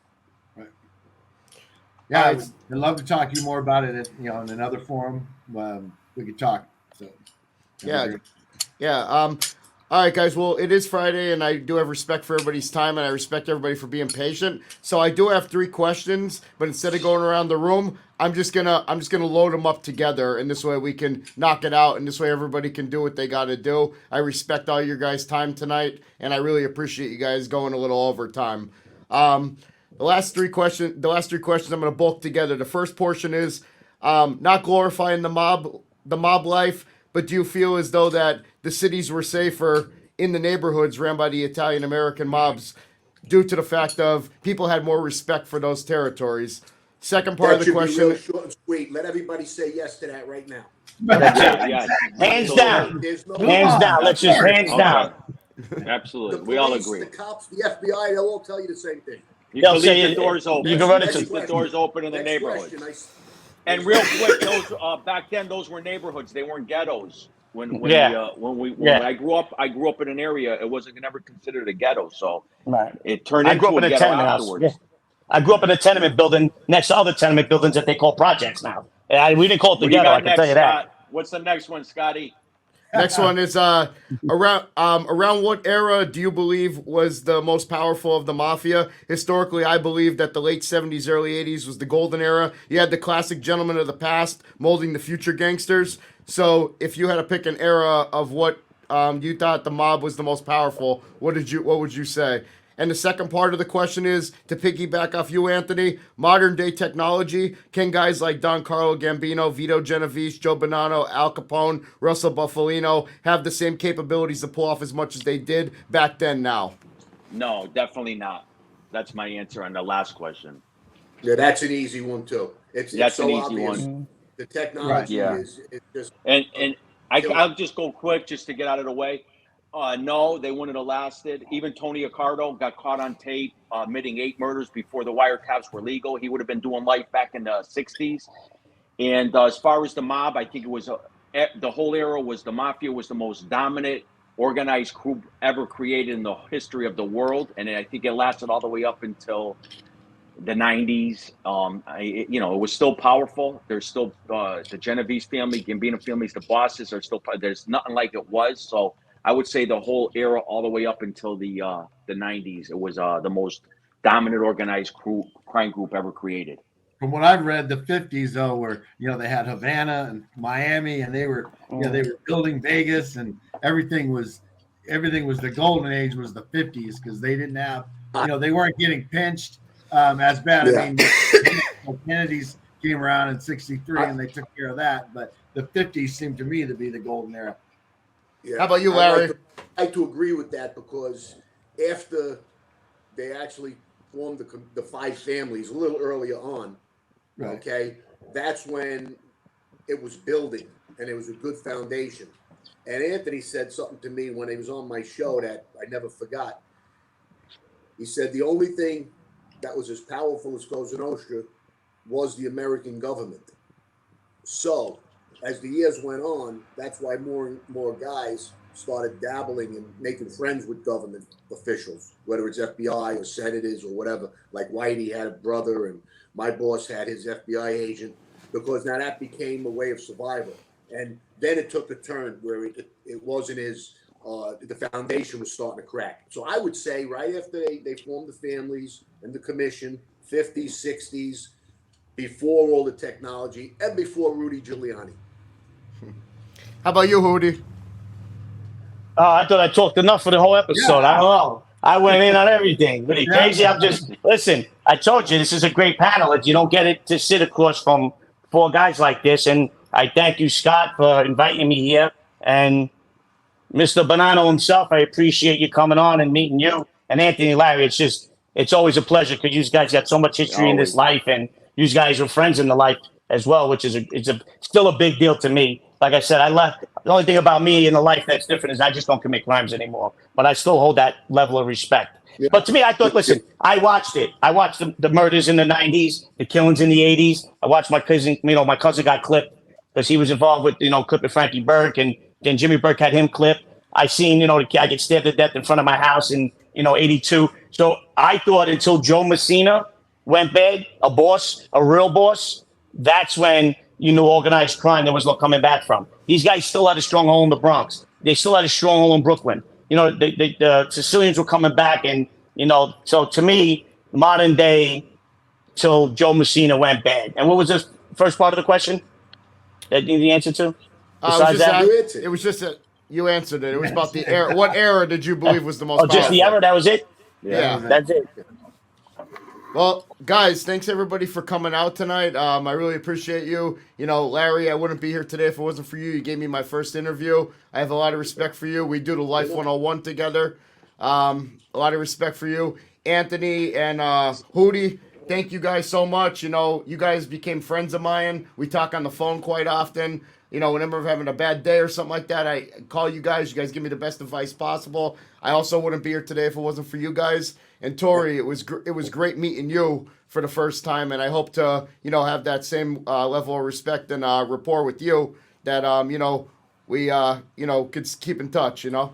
Speaker 9: Yeah,
Speaker 7: All
Speaker 9: I'd
Speaker 7: right.
Speaker 9: love to talk to you more about it. In another forum, we could talk. So that'd be
Speaker 7: Yeah.
Speaker 9: great.
Speaker 7: Yeah. All right, guys. Well, it is Friday, and I do have respect for everybody's time, and I respect everybody for being patient. So I do have 3 questions, but instead of going around the room, I'm just gonna load them up together, and this way we can knock it out, and this way everybody can do what they got to do. I respect all your guys' time tonight, and I really appreciate you guys going a little overtime. The last three questions I'm gonna bulk together. The first portion is not glorifying the mob life. But do you feel as though that the cities were safer in the neighborhoods ran by the Italian American mobs due to the fact of people had more respect for those territories? Second part
Speaker 8: That
Speaker 7: of the
Speaker 8: should be
Speaker 7: question.
Speaker 8: real short and sweet. Let everybody say yes to that right now.
Speaker 10: Yeah.
Speaker 3: Hands
Speaker 10: Absolutely.
Speaker 3: down.
Speaker 8: There's no
Speaker 3: Hands down. Let's just hands down.
Speaker 8: The
Speaker 10: Absolutely. We all
Speaker 8: police,
Speaker 10: agree.
Speaker 8: the cops, the FBI, they'll all tell you the same thing.
Speaker 10: You
Speaker 3: They'll
Speaker 10: can
Speaker 3: say
Speaker 10: leave the doors open.
Speaker 3: you can run
Speaker 8: Next
Speaker 3: into.
Speaker 10: The doors open in the
Speaker 8: Next
Speaker 10: neighborhood.
Speaker 8: question.
Speaker 10: And real quick, those back then, those were neighborhoods. They weren't ghettos. When
Speaker 3: Yeah.
Speaker 10: I grew up in an area. It wasn't never considered a ghetto. So
Speaker 3: Right.
Speaker 10: it turned
Speaker 3: I grew
Speaker 10: into
Speaker 3: up
Speaker 10: a
Speaker 3: in a
Speaker 10: ghetto
Speaker 3: tenement house.
Speaker 10: afterwards.
Speaker 3: Yeah. I grew up in a tenement building next to other tenement buildings that they call projects now. We didn't call it the
Speaker 10: What do you
Speaker 3: ghetto, I
Speaker 10: got
Speaker 3: can tell
Speaker 10: next,
Speaker 3: you that.
Speaker 10: Scott? What's the next one, Scotty?
Speaker 7: Next one is around what era do you believe was the most powerful of the mafia? Historically, I believe that the late 70s, early 80s was the golden era. You had the classic gentlemen of the past molding the future gangsters. So if you had to pick an era of what you thought the mob was the most powerful, what would you say? And the second part of the question is, to piggyback off you, Anthony, modern day technology, can guys like Don Carlo Gambino, Vito Genovese, Joe Bonanno, Al Capone, Russell Buffalino have the same capabilities to pull off as much as they did back then now?
Speaker 10: No, definitely not. That's my answer on the last question.
Speaker 8: Yeah, that's an easy one too. It's
Speaker 10: That's
Speaker 8: so
Speaker 10: an easy
Speaker 8: obvious.
Speaker 10: one.
Speaker 8: The technology
Speaker 10: Yeah.
Speaker 8: is just
Speaker 10: And I'll just go quick just to get out of the way. No, they wouldn't have lasted. Even Tony Accardo got caught on tape admitting 8 murders before the wiretaps were legal. He would have been doing life back in the 60s. And as far as the mob, I think it was the whole era was the mafia was the most dominant organized group ever created in the history of the world. And I think it lasted all the way up until the 90s. It was still powerful. There's still the Genovese family, Gambino families, the bosses are still, there's nothing like it was. So I would say the whole era, all the way up until the 90s, it was the most dominant organized crime group ever created.
Speaker 9: From what I've read, the 50s though were they had Havana and Miami, and they were they were building Vegas, and everything was the golden age was the 50s because they didn't have they weren't getting pinched as bad.
Speaker 8: Yeah.
Speaker 9: I mean, Kennedy's came around in '63 and they took care of that, but the 50s seemed to me to be the golden era.
Speaker 8: Yeah.
Speaker 7: How about you, Larry?
Speaker 8: I like to agree with that because after they actually formed the 5 families a little earlier on,
Speaker 9: Right.
Speaker 8: okay, that's when it was building and it was a good foundation. And Anthony said something to me when he was on my show that I never forgot. He said the only thing that was as powerful as Cosa Nostra was the American government. So as the years went on, that's why more and more guys started dabbling and making friends with government officials, whether it's FBI or senators or whatever. Like Whitey had a brother and my boss had his FBI agent, because now that became a way of survival. And then it took a turn where it wasn't as, the foundation was starting to crack. So I would say right after they formed the families and the commission, 50s, 60s, before all the technology and before Rudy Giuliani.
Speaker 7: How about you, Hootie?
Speaker 3: I thought I talked enough for the whole episode.
Speaker 9: Yeah.
Speaker 3: I don't know. I went in on everything. Really
Speaker 9: Yeah.
Speaker 3: crazy. I'm just listen. I told you this is a great panel. You don't get it to sit across from 4 guys like this, and I thank you, Scott, for inviting me here, and Mr. Bonanno himself. I appreciate you coming on and meeting you, and Anthony, Larry. It's always a pleasure because you guys got so much history in this life, and you guys are friends in the life as well, which is still a big deal to me. Like I said, I left. The only thing about me in the life that's different is I just don't commit crimes anymore. But I still hold that level of respect.
Speaker 8: Yeah.
Speaker 3: But to me, I thought, listen, I watched it. I watched the murders in the 90s, the killings in the 80s. I watched my cousin, my cousin got clipped because he was involved with, clipping Frankie Burke, and then Jimmy Burke had him clipped. I seen, the guy get stabbed to death in front of my house in, 82. So I thought until Joe Messina went bad, a boss, a real boss, that's when you knew organized crime there was no coming back from. These guys still had a stronghold in the Bronx. They still had a stronghold in Brooklyn. You know, the Sicilians were coming back, and you know, so to me, modern day till Joe Messina went bad. And what was the first part of the question that you need the answer to? Besides that,
Speaker 7: it was just that you answered it. It was about the era. What era did you believe was the most powerful?
Speaker 3: just the era. That was it.
Speaker 7: Yeah,
Speaker 3: that's it.
Speaker 7: Well, guys, thanks everybody for coming out tonight. I really appreciate you. You know, Larry, I wouldn't be here today if it wasn't for you. You gave me my first interview. I have a lot of respect for you. We do the Life 101 together. A lot of respect for you. Anthony and Hootie, thank you guys so much. You know, you guys became friends of mine. We talk on the phone quite often. You know, whenever I'm having a bad day or something like that, I call you guys. You guys give me the best advice possible. I also wouldn't be here today if it wasn't for you guys. And Tori, it was great meeting you for the first time, and I hope to, you know, have that same level of respect and rapport with you that, you know, we, you know, could keep in touch, you know.